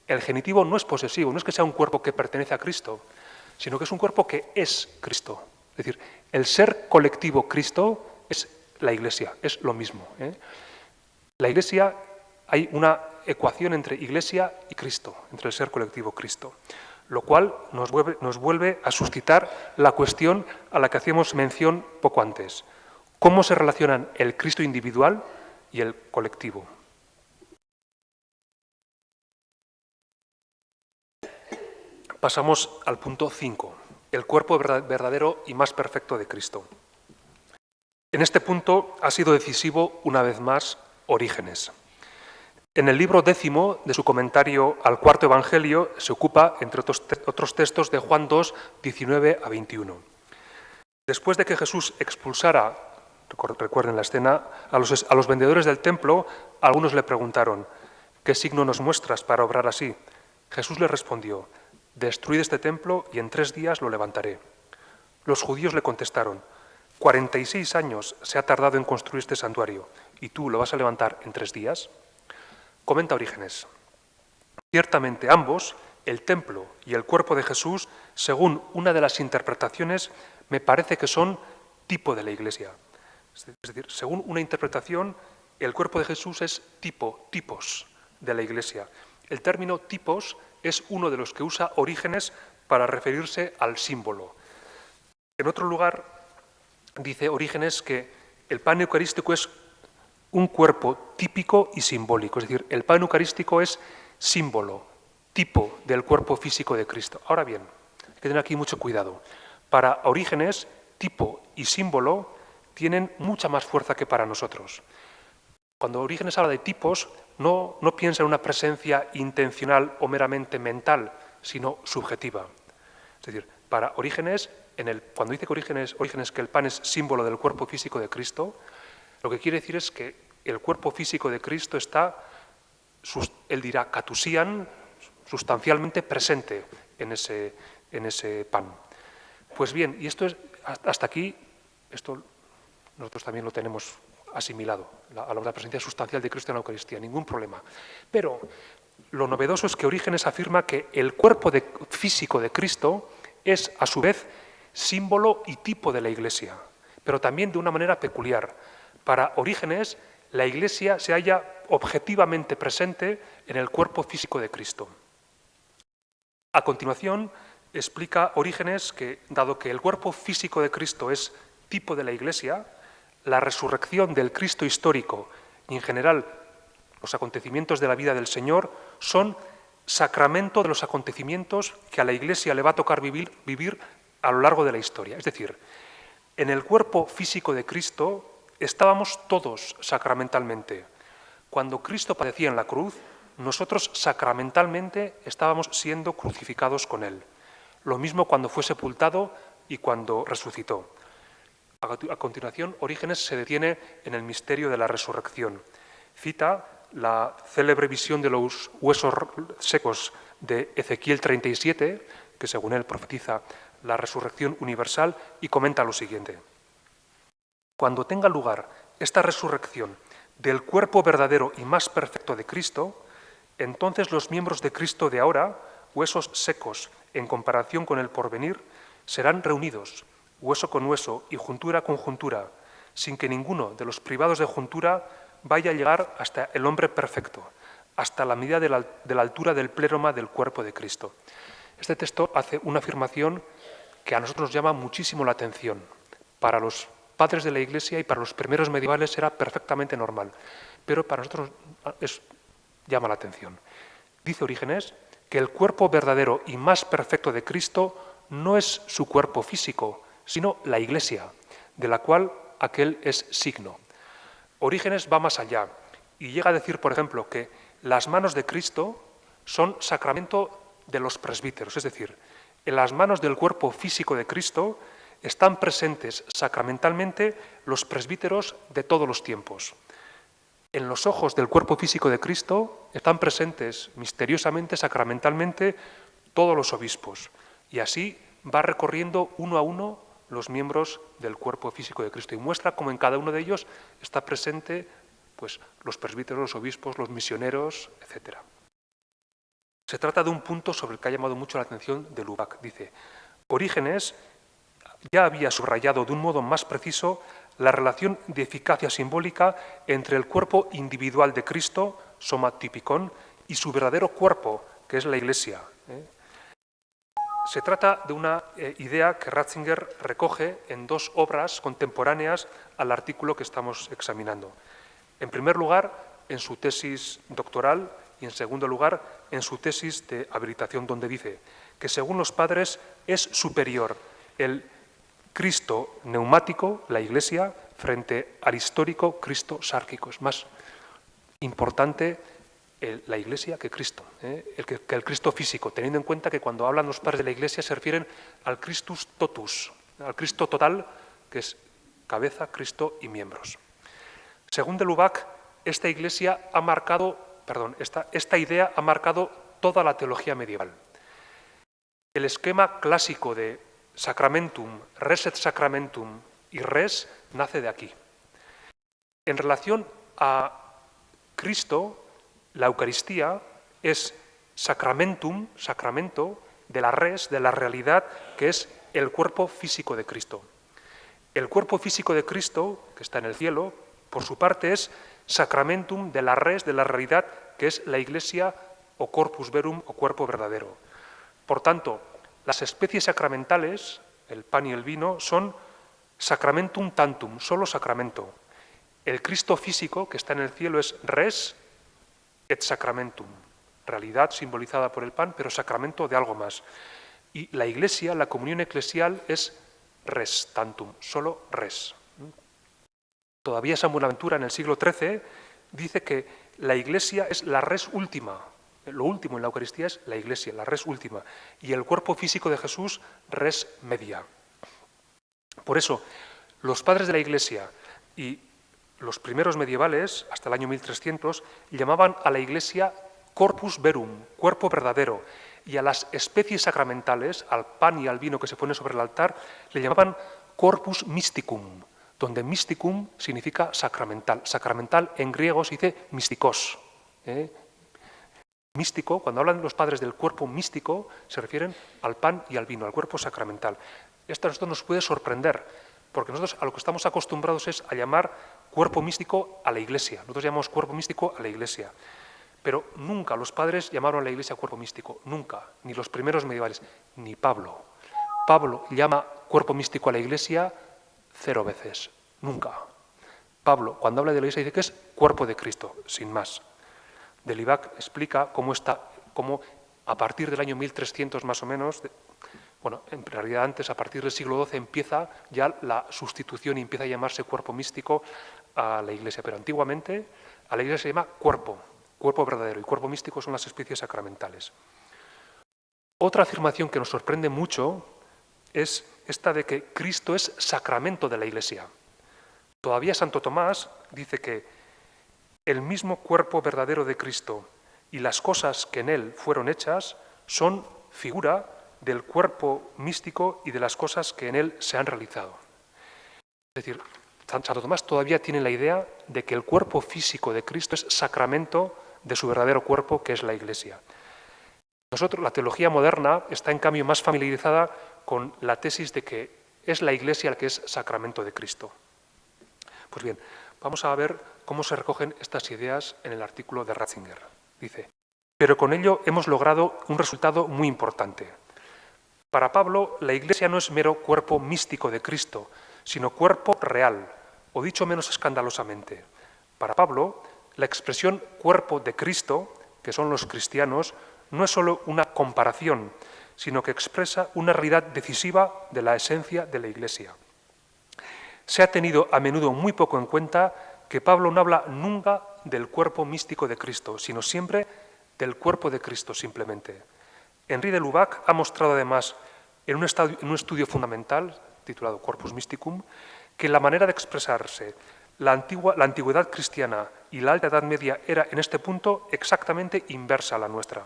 el genitivo no es posesivo, no es que sea un cuerpo que pertenece a Cristo, sino que es un cuerpo que es Cristo. Es decir, el ser colectivo Cristo es la Iglesia, es lo mismo. La Iglesia, hay una ecuación entre Iglesia y Cristo, entre el ser colectivo Cristo, lo cual nos vuelve a suscitar la cuestión a la que hacíamos mención poco antes. ¿Cómo se relacionan el Cristo individual y el colectivo? Pasamos al punto 5, el cuerpo verdadero y más perfecto de Cristo. En este punto ha sido decisivo, una vez más, Orígenes. En el libro 10 de su comentario al cuarto Evangelio se ocupa, entre otros textos, de Juan 2, 19 a 21. Después de que Jesús expulsara, recuerden la escena, a los vendedores del templo, algunos le preguntaron, ¿qué signo nos muestras para obrar así? Jesús les respondió, destruid este templo y en 3 días lo levantaré. Los judíos le contestaron, 46 años se ha tardado en construir este santuario, ¿y tú lo vas a levantar en 3 días? Comenta Orígenes. Ciertamente ambos, el templo y el cuerpo de Jesús, según una de las interpretaciones, me parece que son tipo de la Iglesia. Es decir, según una interpretación, el cuerpo de Jesús es tipos de la Iglesia. El término tipos es uno de los que usa Orígenes para referirse al símbolo. En otro lugar, dice Orígenes que el pan eucarístico es un cuerpo típico y simbólico, es decir, el pan eucarístico es símbolo, tipo del cuerpo físico de Cristo. Ahora bien, hay que tener aquí mucho cuidado. Para Orígenes, tipo y símbolo tienen mucha más fuerza que para nosotros. Cuando Orígenes habla de tipos, no piensa en una presencia intencional o meramente mental, sino subjetiva. Es decir, para Orígenes, cuando dice que Orígenes que el pan es símbolo del cuerpo físico de Cristo, lo que quiere decir es que el cuerpo físico de Cristo está, él dirá, catusían, sustancialmente presente en ese pan. Pues bien, y esto es, hasta aquí, esto nosotros también lo tenemos asimilado, la presencia sustancial de Cristo en la Eucaristía, ningún problema. Pero lo novedoso es que Orígenes afirma que el cuerpo físico de Cristo es, a su vez, símbolo y tipo de la Iglesia, pero también de una manera peculiar. Para Orígenes, la Iglesia se halla objetivamente presente en el cuerpo físico de Cristo. A continuación, explica Orígenes que, dado que el cuerpo físico de Cristo es tipo de la Iglesia, la resurrección del Cristo histórico y, en general, los acontecimientos de la vida del Señor son sacramento de los acontecimientos que a la Iglesia le va a tocar vivir a lo largo de la historia. Es decir, en el cuerpo físico de Cristo estábamos todos sacramentalmente. Cuando Cristo padecía en la cruz, nosotros sacramentalmente estábamos siendo crucificados con Él. Lo mismo cuando fue sepultado y cuando resucitó. A continuación, Orígenes se detiene en el misterio de la resurrección. Cita la célebre visión de los huesos secos de Ezequiel 37, que según él profetiza la resurrección universal, y comenta lo siguiente. Cuando tenga lugar esta resurrección del cuerpo verdadero y más perfecto de Cristo, entonces los miembros de Cristo de ahora, huesos secos en comparación con el porvenir, serán reunidos, hueso con hueso y juntura con juntura, sin que ninguno de los privados de juntura vaya a llegar hasta el hombre perfecto, hasta la medida de la altura del pleroma del cuerpo de Cristo. Este texto hace una afirmación que a nosotros nos llama muchísimo la atención. Para los padres de la Iglesia y para los primeros medievales era perfectamente normal, pero para nosotros llama la atención. Dice Orígenes que el cuerpo verdadero y más perfecto de Cristo no es su cuerpo físico, sino la Iglesia, de la cual aquel es signo. Orígenes va más allá y llega a decir, por ejemplo, que las manos de Cristo son sacramento de los presbíteros, es decir, en las manos del cuerpo físico de Cristo están presentes sacramentalmente los presbíteros de todos los tiempos. En los ojos del cuerpo físico de Cristo están presentes misteriosamente, sacramentalmente, todos los obispos. Y así va recorriendo uno a uno los miembros del cuerpo físico de Cristo y muestra cómo en cada uno de ellos está presente pues, los presbíteros, los obispos, los misioneros, etc. Se trata de un punto sobre el que ha llamado mucho la atención de Lubac. Dice, Orígenes ya había subrayado de un modo más preciso la relación de eficacia simbólica entre el cuerpo individual de Cristo, soma typikon, y su verdadero cuerpo, que es la Iglesia. Se trata de una idea que Ratzinger recoge en dos obras contemporáneas al artículo que estamos examinando. En primer lugar, en su tesis doctoral y en segundo lugar, en su tesis de habilitación, donde dice que según los padres es superior el Cristo neumático, la Iglesia, frente al histórico Cristo sárquico. Es más importante la Iglesia que Cristo, que el Cristo físico, teniendo en cuenta que cuando hablan los padres de la Iglesia se refieren al Christus totus, al Cristo total, que es cabeza, Cristo y miembros. Según de Lubac, esta idea ha marcado toda la teología medieval. El esquema clásico de sacramentum, res et sacramentum y res nace de aquí. En relación a Cristo, la Eucaristía es sacramentum, sacramento de la res, de la realidad, que es el cuerpo físico de Cristo. El cuerpo físico de Cristo, que está en el cielo, por su parte es sacramentum de la res, de la realidad, que es la Iglesia o corpus verum o cuerpo verdadero. Por tanto, las especies sacramentales, el pan y el vino, son sacramentum tantum, solo sacramento. El Cristo físico, que está en el cielo, es res et sacramentum, realidad simbolizada por el pan, pero sacramento de algo más. Y la Iglesia, la comunión eclesial, es res tantum, solo res. Todavía San Buenaventura, en el siglo XIII, dice que la Iglesia es la res última. Lo último en la Eucaristía es la Iglesia, la res última. Y el cuerpo físico de Jesús, res media. Por eso, los padres de la Iglesia y los primeros medievales, hasta el año 1300, llamaban a la Iglesia corpus verum, cuerpo verdadero, y a las especies sacramentales, al pan y al vino que se pone sobre el altar, le llamaban corpus mysticum, donde mysticum significa sacramental. Sacramental en griego se dice mystikos. Místico, cuando hablan los padres del cuerpo místico, se refieren al pan y al vino, al cuerpo sacramental. Esto a nosotros nos puede sorprender, porque nosotros a lo que estamos acostumbrados es a llamar cuerpo místico a la Iglesia. Nosotros llamamos cuerpo místico a la Iglesia. Pero nunca los padres llamaron a la Iglesia cuerpo místico, nunca, ni los primeros medievales, ni Pablo. Pablo llama cuerpo místico a la Iglesia 0 veces, nunca. Pablo, cuando habla de la Iglesia, dice que es cuerpo de Cristo, sin más. De Lubac explica cómo a partir del año 1300 más o menos, en realidad antes, a partir del siglo XII, empieza ya la sustitución y empieza a llamarse cuerpo místico a la Iglesia. Pero antiguamente a la Iglesia se llama cuerpo verdadero, y cuerpo místico son las especies sacramentales. Otra afirmación que nos sorprende mucho es esta de que Cristo es sacramento de la Iglesia. Todavía Santo Tomás dice que el mismo cuerpo verdadero de Cristo y las cosas que en él fueron hechas son figura del cuerpo místico y de las cosas que en él se han realizado. Es decir, Santo Tomás todavía tiene la idea de que el cuerpo físico de Cristo es sacramento de su verdadero cuerpo, que es la Iglesia. Nosotros, la teología moderna está en cambio más familiarizada con la tesis de que es la Iglesia la que es sacramento de Cristo. Pues bien, vamos a ver cómo se recogen estas ideas en el artículo de Ratzinger. Dice, pero con ello hemos logrado un resultado muy importante. Para Pablo, la Iglesia no es mero cuerpo místico de Cristo, sino cuerpo real, o dicho menos escandalosamente. Para Pablo, la expresión cuerpo de Cristo, que son los cristianos, no es solo una comparación, sino que expresa una realidad decisiva de la esencia de la Iglesia. Se ha tenido a menudo muy poco en cuenta que Pablo no habla nunca del cuerpo místico de Cristo, sino siempre del cuerpo de Cristo simplemente. Henri de Lubac ha mostrado además en un estudio fundamental, titulado Corpus Mysticum, que la manera de expresarse la antigüedad cristiana y la Alta Edad Media era en este punto exactamente inversa a la nuestra.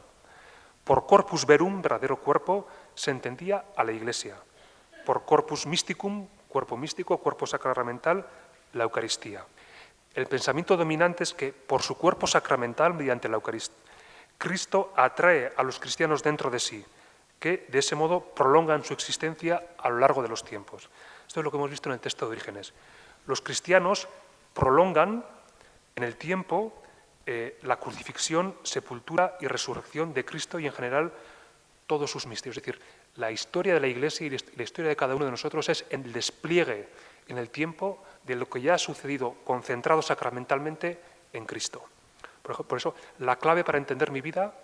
Por corpus verum, verdadero cuerpo, se entendía a la Iglesia. Por corpus mysticum, cuerpo místico, cuerpo sacramental, la Eucaristía. El pensamiento dominante es que por su cuerpo sacramental, mediante la Eucaristía, Cristo atrae a los cristianos dentro de sí, que de ese modo prolongan su existencia a lo largo de los tiempos. Esto es lo que hemos visto en el texto de Orígenes. Los cristianos prolongan en el tiempo la crucifixión, sepultura y resurrección de Cristo y en general todos sus misterios. Es decir, la historia de la Iglesia y la historia de cada uno de nosotros es el despliegue en el tiempo de lo que ya ha sucedido concentrado sacramentalmente en Cristo. Por eso, la clave para entender mi vida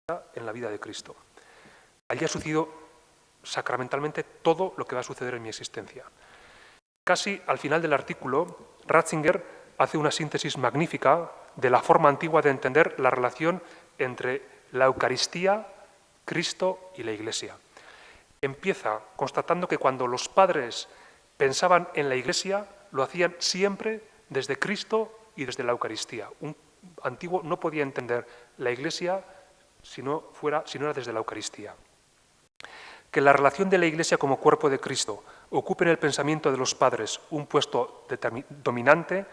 está en la vida de Cristo. Allí ha sucedido sacramentalmente todo lo que va a suceder en mi existencia. Casi al final del artículo, Ratzinger hace una síntesis magnífica de la forma antigua de entender la relación entre la Eucaristía, Cristo y la Iglesia. Empieza constatando que cuando los padres pensaban en la Iglesia, lo hacían siempre desde Cristo y desde la Eucaristía. Un antiguo no podía entender la Iglesia si no era desde la Eucaristía. Que la relación de la Iglesia como cuerpo de Cristo ocupe en el pensamiento de los padres un puesto dominante,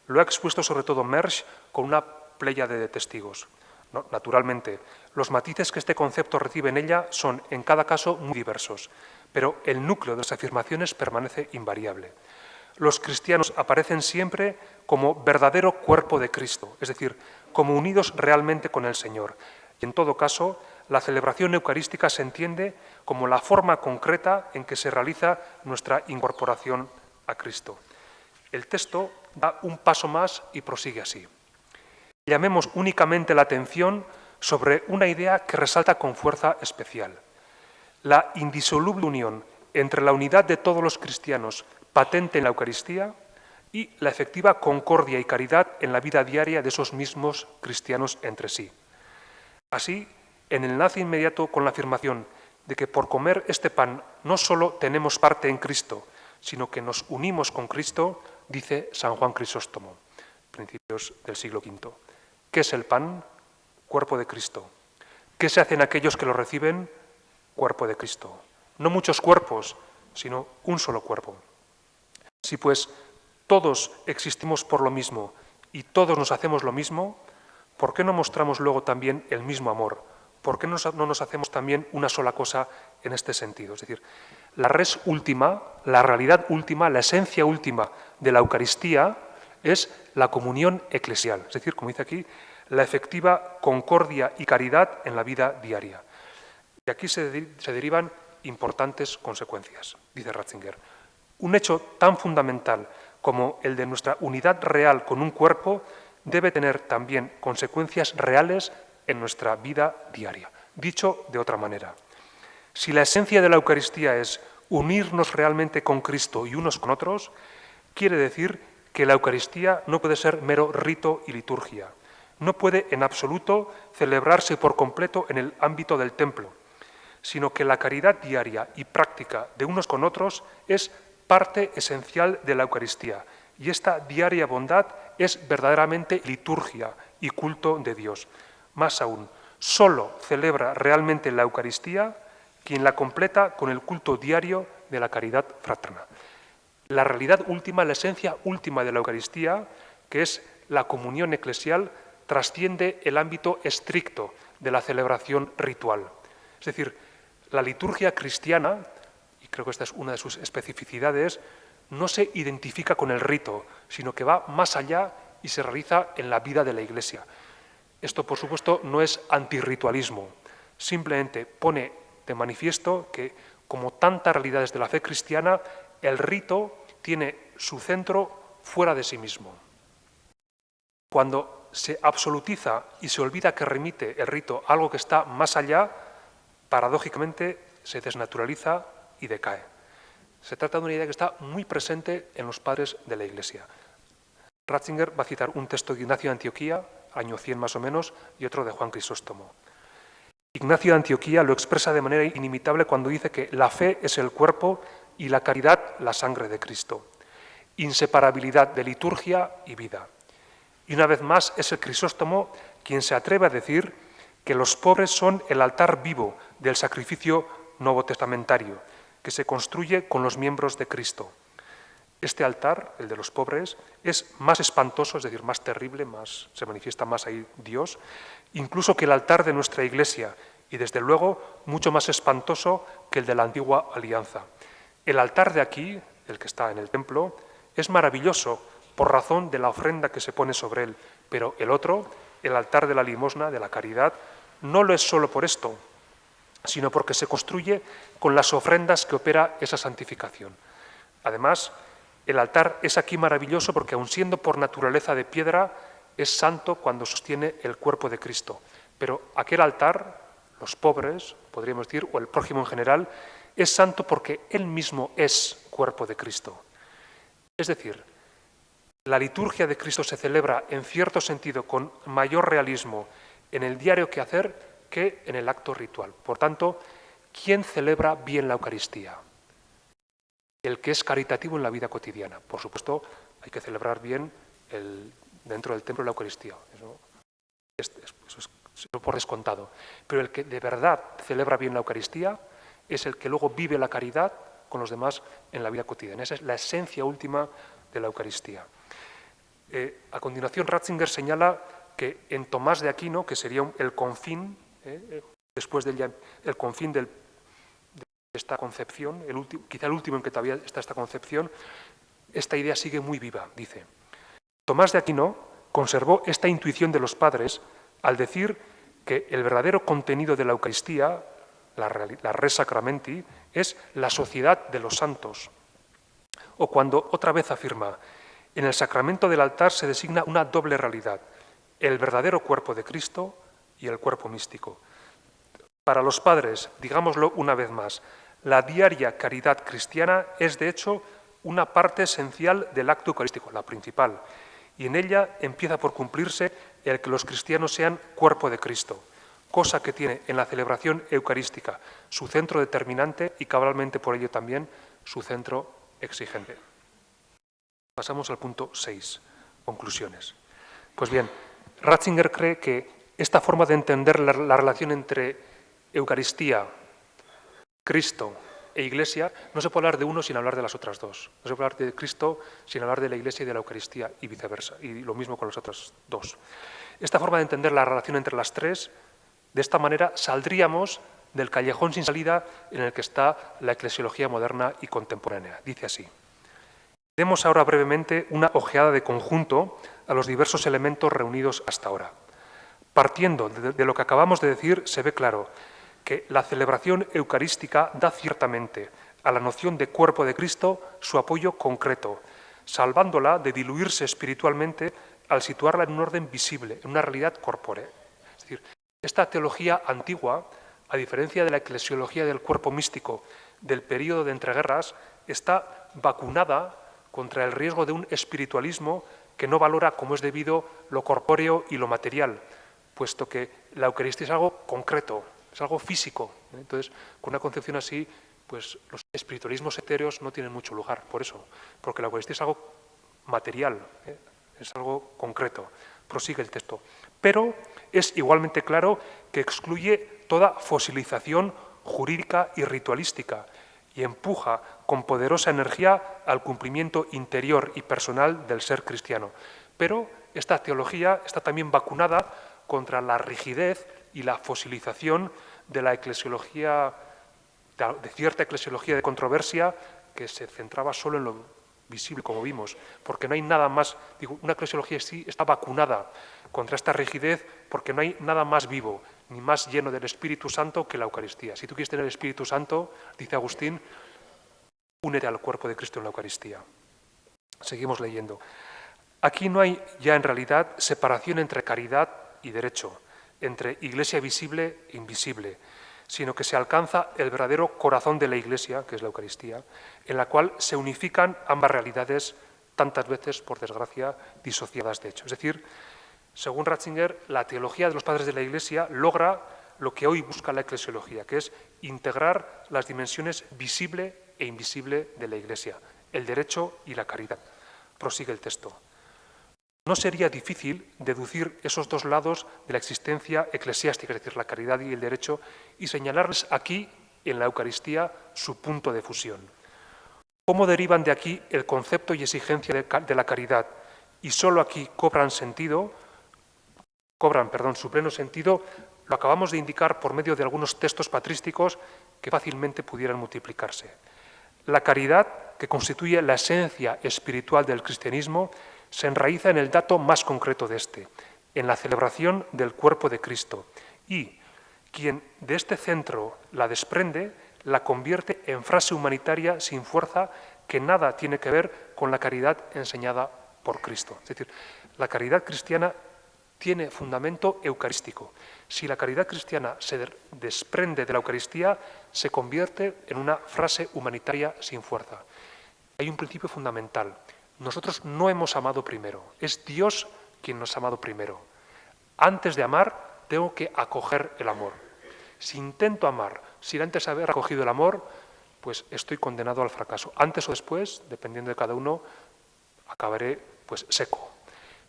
lo ha expuesto sobre todo Mersch con una pléyade de testigos. No, naturalmente, los matices que este concepto recibe en ella son, en cada caso, muy diversos, pero el núcleo de las afirmaciones permanece invariable. Los cristianos aparecen siempre como verdadero cuerpo de Cristo, es decir, como unidos realmente con el Señor. Y en todo caso, la celebración eucarística se entiende como la forma concreta en que se realiza nuestra incorporación a Cristo. El texto da un paso más y prosigue así. Llamemos únicamente la atención sobre una idea que resalta con fuerza especial. La indisoluble unión entre la unidad de todos los cristianos patente en la Eucaristía y la efectiva concordia y caridad en la vida diaria de esos mismos cristianos entre sí. Así, en el enlace inmediato con la afirmación de que por comer este pan no solo tenemos parte en Cristo, sino que nos unimos con Cristo, dice San Juan Crisóstomo, principios del siglo V. ¿Qué es el pan? Cuerpo de Cristo. ¿Qué se hacen aquellos que lo reciben? Cuerpo de Cristo. No muchos cuerpos, sino un solo cuerpo. Si pues todos existimos por lo mismo y todos nos hacemos lo mismo, ¿por qué no mostramos luego también el mismo amor? ¿Por qué no nos hacemos también una sola cosa en este sentido? Es decir, la res última, la realidad última, la esencia última de la Eucaristía es la comunión eclesial. Es decir, como dice aquí, la efectiva concordia y caridad en la vida diaria. Y aquí se derivan importantes consecuencias, dice Ratzinger. Un hecho tan fundamental como el de nuestra unidad real con un cuerpo debe tener también consecuencias reales en nuestra vida diaria. Dicho de otra manera, si la esencia de la Eucaristía es unirnos realmente con Cristo y unos con otros, quiere decir que la Eucaristía no puede ser mero rito y liturgia. No puede en absoluto celebrarse por completo en el ámbito del templo, sino que la caridad diaria y práctica de unos con otros es parte esencial de la Eucaristía, y esta diaria bondad es verdaderamente liturgia y culto de Dios. Más aún, solo celebra realmente la Eucaristía quien la completa con el culto diario de la caridad fraterna. La realidad última, la esencia última de la Eucaristía, que es la comunión eclesial, trasciende el ámbito estricto de la celebración ritual. Es decir, la liturgia cristiana, y creo que esta es una de sus especificidades, no se identifica con el rito, sino que va más allá y se realiza en la vida de la Iglesia. Esto, por supuesto, no es antirritualismo, simplemente pone de manifiesto que, como tantas realidades de la fe cristiana, el rito tiene su centro fuera de sí mismo. Cuando se absolutiza y se olvida que remite el rito a algo que está más allá, paradójicamente se desnaturaliza y decae. Se trata de una idea que está muy presente en los padres de la Iglesia. Ratzinger va a citar un texto de Ignacio de Antioquía, año 100 más o menos, y otro de Juan Crisóstomo. Ignacio de Antioquía lo expresa de manera inimitable cuando dice que la fe es el cuerpo y la caridad la sangre de Cristo. Inseparabilidad de liturgia y vida. Y una vez más es el Crisóstomo quien se atreve a decir que los pobres son el altar vivo del sacrificio novotestamentario, que se construye con los miembros de Cristo. Este altar, el de los pobres, es más espantoso, es decir, más terrible, se manifiesta más ahí Dios, incluso que el altar de nuestra Iglesia, y desde luego mucho más espantoso que el de la antigua alianza. El altar de aquí, el que está en el templo, es maravilloso por razón de la ofrenda que se pone sobre él, pero el otro, el altar de la limosna, de la caridad, no lo es solo por esto, sino porque se construye con las ofrendas que opera esa santificación. Además, el altar es aquí maravilloso porque, aun siendo por naturaleza de piedra, es santo cuando sostiene el cuerpo de Cristo. Pero aquel altar, los pobres, podríamos decir, o el prójimo en general, es santo porque él mismo es cuerpo de Cristo. Es decir, la liturgia de Cristo se celebra en cierto sentido con mayor realismo en el diario quehacer que en el acto ritual. Por tanto, ¿quién celebra bien la Eucaristía? El que es caritativo en la vida cotidiana. Por supuesto, hay que celebrar bien dentro del templo la Eucaristía. Eso es por descontado. Pero el que de verdad celebra bien la Eucaristía es el que luego vive la caridad con los demás en la vida cotidiana. Esa es la esencia última de la Eucaristía. A continuación, Ratzinger señala que en Tomás de Aquino, que sería el confín, después del el confín de esta concepción, quizá el último en que todavía está esta concepción, esta idea sigue muy viva, dice. Tomás de Aquino conservó esta intuición de los padres al decir que el verdadero contenido de la Eucaristía, la res sacramenti, es la sociedad de los santos. O cuando otra vez afirma, en el sacramento del altar se designa una doble realidad, el verdadero cuerpo de Cristo y el cuerpo místico. Para los padres, digámoslo una vez más, la diaria caridad cristiana es de hecho una parte esencial del acto eucarístico, la principal, y en ella empieza por cumplirse el que los cristianos sean cuerpo de Cristo, cosa que tiene en la celebración eucarística su centro determinante y cabalmente por ello también su centro exigente. Pasamos al punto 6, conclusiones. Pues bien, Ratzinger cree que esta forma de entender la relación entre Eucaristía, Cristo e Iglesia, no se puede hablar de uno sin hablar de las otras dos. No se puede hablar de Cristo sin hablar de la Iglesia y de la Eucaristía y viceversa, y lo mismo con las otras dos. Esta forma de entender la relación entre las tres, de esta manera saldríamos del callejón sin salida en el que está la eclesiología moderna y contemporánea. Dice así. Demos ahora brevemente una ojeada de conjunto a los diversos elementos reunidos hasta ahora. Partiendo de lo que acabamos de decir, se ve claro que la celebración eucarística da ciertamente a la noción de cuerpo de Cristo su apoyo concreto, salvándola de diluirse espiritualmente al situarla en un orden visible, en una realidad corpórea. Es decir, esta teología antigua, a diferencia de la eclesiología del cuerpo místico del período de entreguerras, está vacunada contra el riesgo de un espiritualismo que no valora como es debido lo corpóreo y lo material, puesto que la Eucaristía es algo concreto, es algo físico. Entonces, con una concepción así, pues los espiritualismos etéreos no tienen mucho lugar, por eso, porque la Eucaristía es algo material, es algo concreto. Prosigue el texto. Pero es igualmente claro que excluye toda fosilización jurídica y ritualística y empuja con poderosa energía al cumplimiento interior y personal del ser cristiano. Pero esta teología está también vacunada contra la rigidez y la fosilización de la eclesiología, de cierta eclesiología de controversia que se centraba solo en lo visible, como vimos, porque no hay nada más, una eclesiología sí está vacunada contra esta rigidez porque no hay nada más vivo ni más lleno del Espíritu Santo que la Eucaristía. Si tú quieres tener el Espíritu Santo, dice Agustín, únete al cuerpo de Cristo en la Eucaristía. Seguimos leyendo. Aquí no hay ya en realidad separación entre caridad y derecho, entre iglesia visible e invisible, sino que se alcanza el verdadero corazón de la Iglesia, que es la Eucaristía, en la cual se unifican ambas realidades, tantas veces, por desgracia, disociadas de hecho. Es decir, según Ratzinger, la teología de los padres de la Iglesia logra lo que hoy busca la eclesiología, que es integrar las dimensiones visible e invisible de la Iglesia, el derecho y la caridad. Prosigue el texto. no sería difícil deducir esos dos lados de la existencia eclesiástica, es decir, la caridad y el derecho, y señalarles aquí, en la Eucaristía, su punto de fusión. ¿Cómo derivan de aquí el concepto y exigencia de la caridad? Y solo aquí cobran su pleno sentido, lo acabamos de indicar por medio de algunos textos patrísticos que fácilmente pudieran multiplicarse. La caridad, que constituye la esencia espiritual del cristianismo, se enraiza en el dato más concreto de este, en la celebración del cuerpo de Cristo, y quien de este centro la desprende, la convierte en frase humanitaria sin fuerza que nada tiene que ver con la caridad enseñada por Cristo. Es decir, la caridad cristiana tiene fundamento eucarístico. Si la caridad cristiana se desprende de la Eucaristía, se convierte en una frase humanitaria sin fuerza. Hay un principio fundamental. Nosotros no hemos amado primero. Es Dios quien nos ha amado primero. Antes de amar, tengo que acoger el amor. Si intento amar sin antes haber acogido el amor, pues estoy condenado al fracaso. Antes o después, dependiendo de cada uno, acabaré pues seco.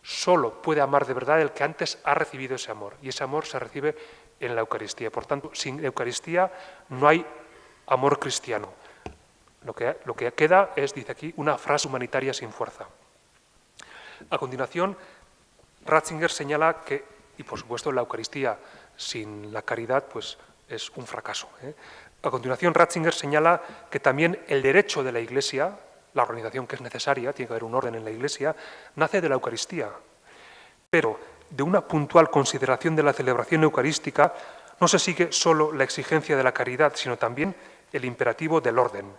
Solo puede amar de verdad el que antes ha recibido ese amor, y ese amor se recibe en la Eucaristía. Por tanto, sin Eucaristía no hay amor cristiano. Lo que queda es, dice aquí, una frase humanitaria sin fuerza. A continuación, Ratzinger señala que, y por supuesto la Eucaristía sin la caridad, pues es un fracaso. A continuación, Ratzinger señala que también el derecho de la Iglesia, la organización que es necesaria, tiene que haber un orden en la Iglesia, nace de la Eucaristía. Pero de una puntual consideración de la celebración eucarística no se sigue solo la exigencia de la caridad, sino también el imperativo del orden.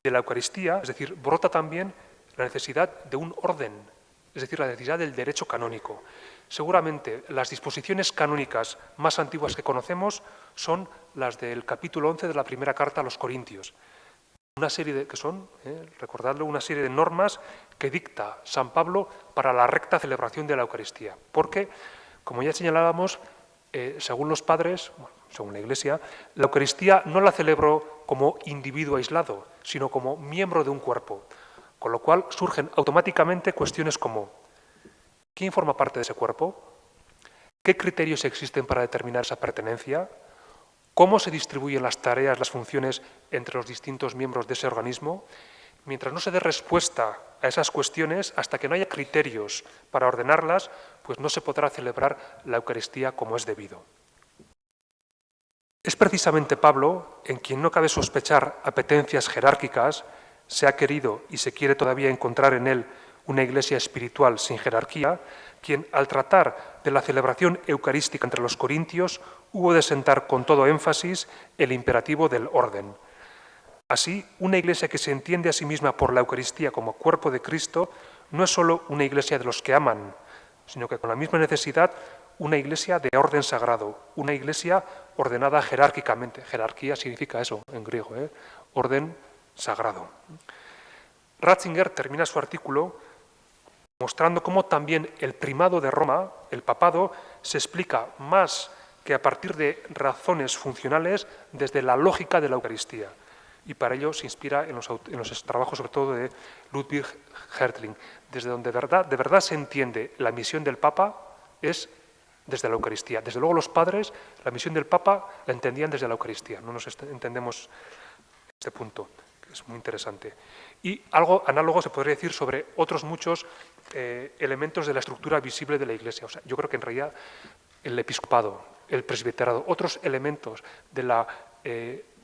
De la Eucaristía, es decir, brota también la necesidad de un orden, es decir, la necesidad del derecho canónico. Seguramente las disposiciones canónicas más antiguas que conocemos son las del capítulo 11 de la primera carta a los Corintios. Una serie recordadlo, una serie de normas que dicta San Pablo para la recta celebración de la Eucaristía. Porque, como ya señalábamos, según los padres, según la Iglesia, la Eucaristía no la celebró como individuo aislado, sino como miembro de un cuerpo. Con lo cual surgen automáticamente cuestiones como: ¿quién forma parte de ese cuerpo? ¿Qué criterios existen para determinar esa pertenencia? ¿Cómo se distribuyen las tareas, las funciones entre los distintos miembros de ese organismo? Mientras no se dé respuesta a esas cuestiones, hasta que no haya criterios para ordenarlas, pues no se podrá celebrar la Eucaristía como es debido. Es precisamente Pablo, en quien no cabe sospechar apetencias jerárquicas, se ha querido y se quiere todavía encontrar en él una iglesia espiritual sin jerarquía, quien al tratar de la celebración eucarística entre los corintios hubo de sentar con todo énfasis el imperativo del orden. Así, una iglesia que se entiende a sí misma por la Eucaristía como cuerpo de Cristo no es solo una iglesia de los que aman, sino que con la misma necesidad una iglesia de orden sagrado, una iglesia ordenada jerárquicamente. Jerarquía significa eso en griego, orden sagrado. Ratzinger termina su artículo mostrando cómo también el primado de Roma, el papado, se explica más que a partir de razones funcionales desde la lógica de la Eucaristía. Y para ello se inspira en los trabajos sobre todo de Ludwig Hertling. Desde donde de verdad se entiende la misión del Papa es desde la Eucaristía. Desde luego los padres, la misión del Papa la entendían desde la Eucaristía. No nos entendemos este punto, que es muy interesante. Y algo análogo se podría decir sobre otros muchos elementos de la estructura visible de la Iglesia. O sea, yo creo que en realidad el episcopado, el presbiterado, otros elementos de la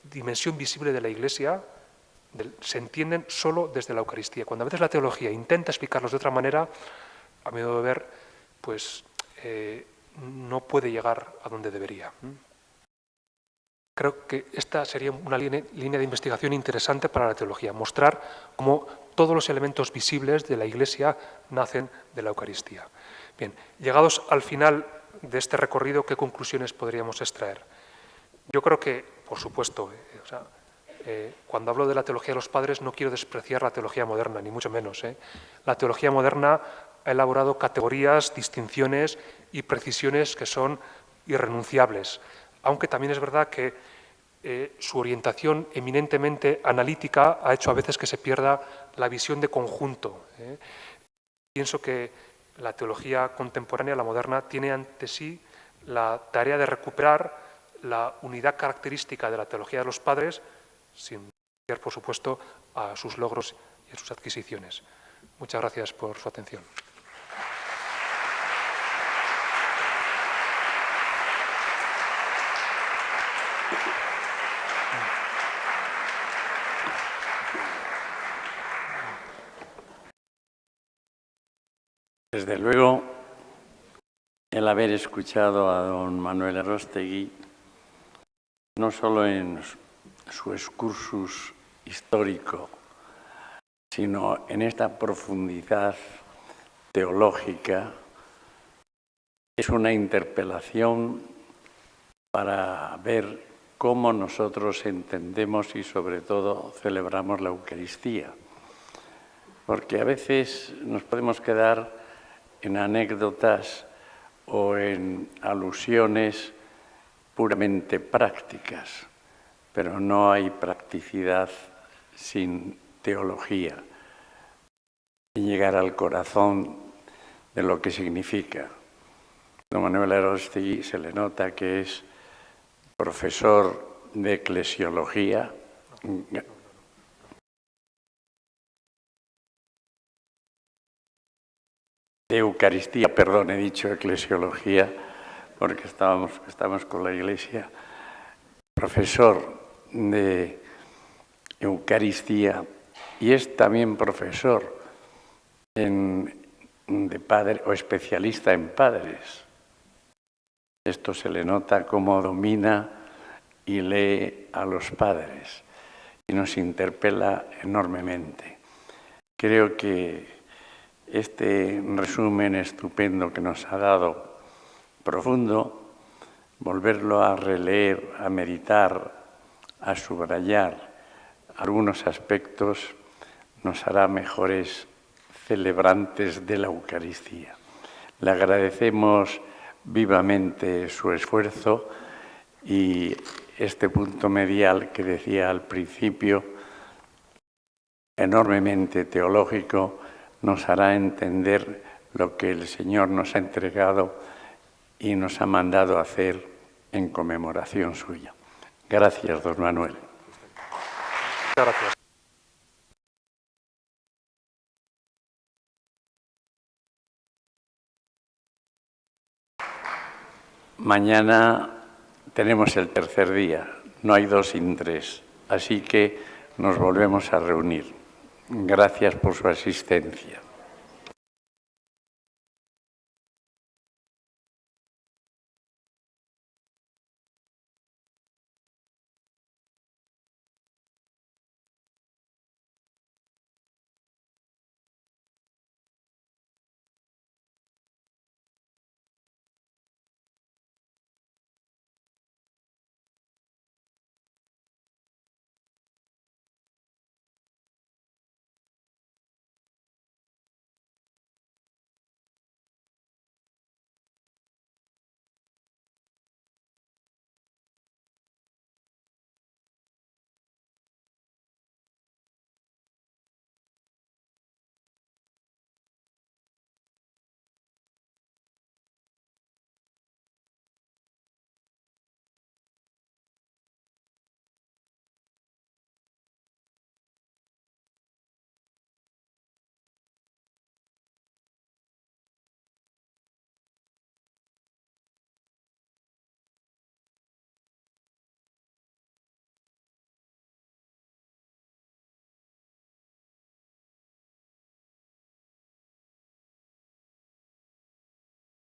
dimensión visible de la Iglesia se entienden solo desde la Eucaristía. Cuando a veces la teología intenta explicarlos de otra manera, a mi modo de ver, pues no puede llegar a donde debería. Creo que esta sería una línea de investigación interesante para la teología, mostrar cómo todos los elementos visibles de la Iglesia nacen de la Eucaristía. Bien, llegados al final de este recorrido, ¿qué conclusiones podríamos extraer? Yo creo que, por supuesto, cuando hablo de la teología de los padres no quiero despreciar la teología moderna, ni mucho menos. La teología moderna ha elaborado categorías, distinciones y precisiones que son irrenunciables, aunque también es verdad que su orientación eminentemente analítica ha hecho a veces que se pierda la visión de conjunto. Pienso que la teología contemporánea, la moderna, tiene ante sí la tarea de recuperar la unidad característica de la teología de los padres, sin renunciar, por supuesto, a sus logros y a sus adquisiciones. Muchas gracias por su atención.
Desde luego, el haber escuchado a don Manuel Arostegui, no solo en su excursus histórico, sino en esta profundidad teológica, es una interpelación para ver cómo nosotros entendemos y sobre todo celebramos la Eucaristía. Porque a veces nos podemos quedar en anécdotas o en alusiones puramente prácticas, pero no hay practicidad sin teología, sin llegar al corazón de lo que significa. Don Manuel Arostegui se le nota que es profesor de eclesiología. De Eucaristía, perdón, he dicho eclesiología, porque estamos con la Iglesia. Profesor de Eucaristía y es también profesor de padre o especialista en padres. Esto se le nota cómo domina y lee a los padres y nos interpela enormemente. Creo que este resumen estupendo que nos ha dado, profundo, volverlo a releer, a meditar, a subrayar algunos aspectos, nos hará mejores celebrantes de la Eucaristía. Le agradecemos vivamente su esfuerzo y este punto medial que decía al principio, enormemente teológico, nos hará entender lo que el Señor nos ha entregado y nos ha mandado a hacer en conmemoración suya. Gracias, don Manuel.
Gracias.
Mañana tenemos el tercer día, no hay 2 sin 3, así que nos volvemos a reunir. Gracias por su asistencia.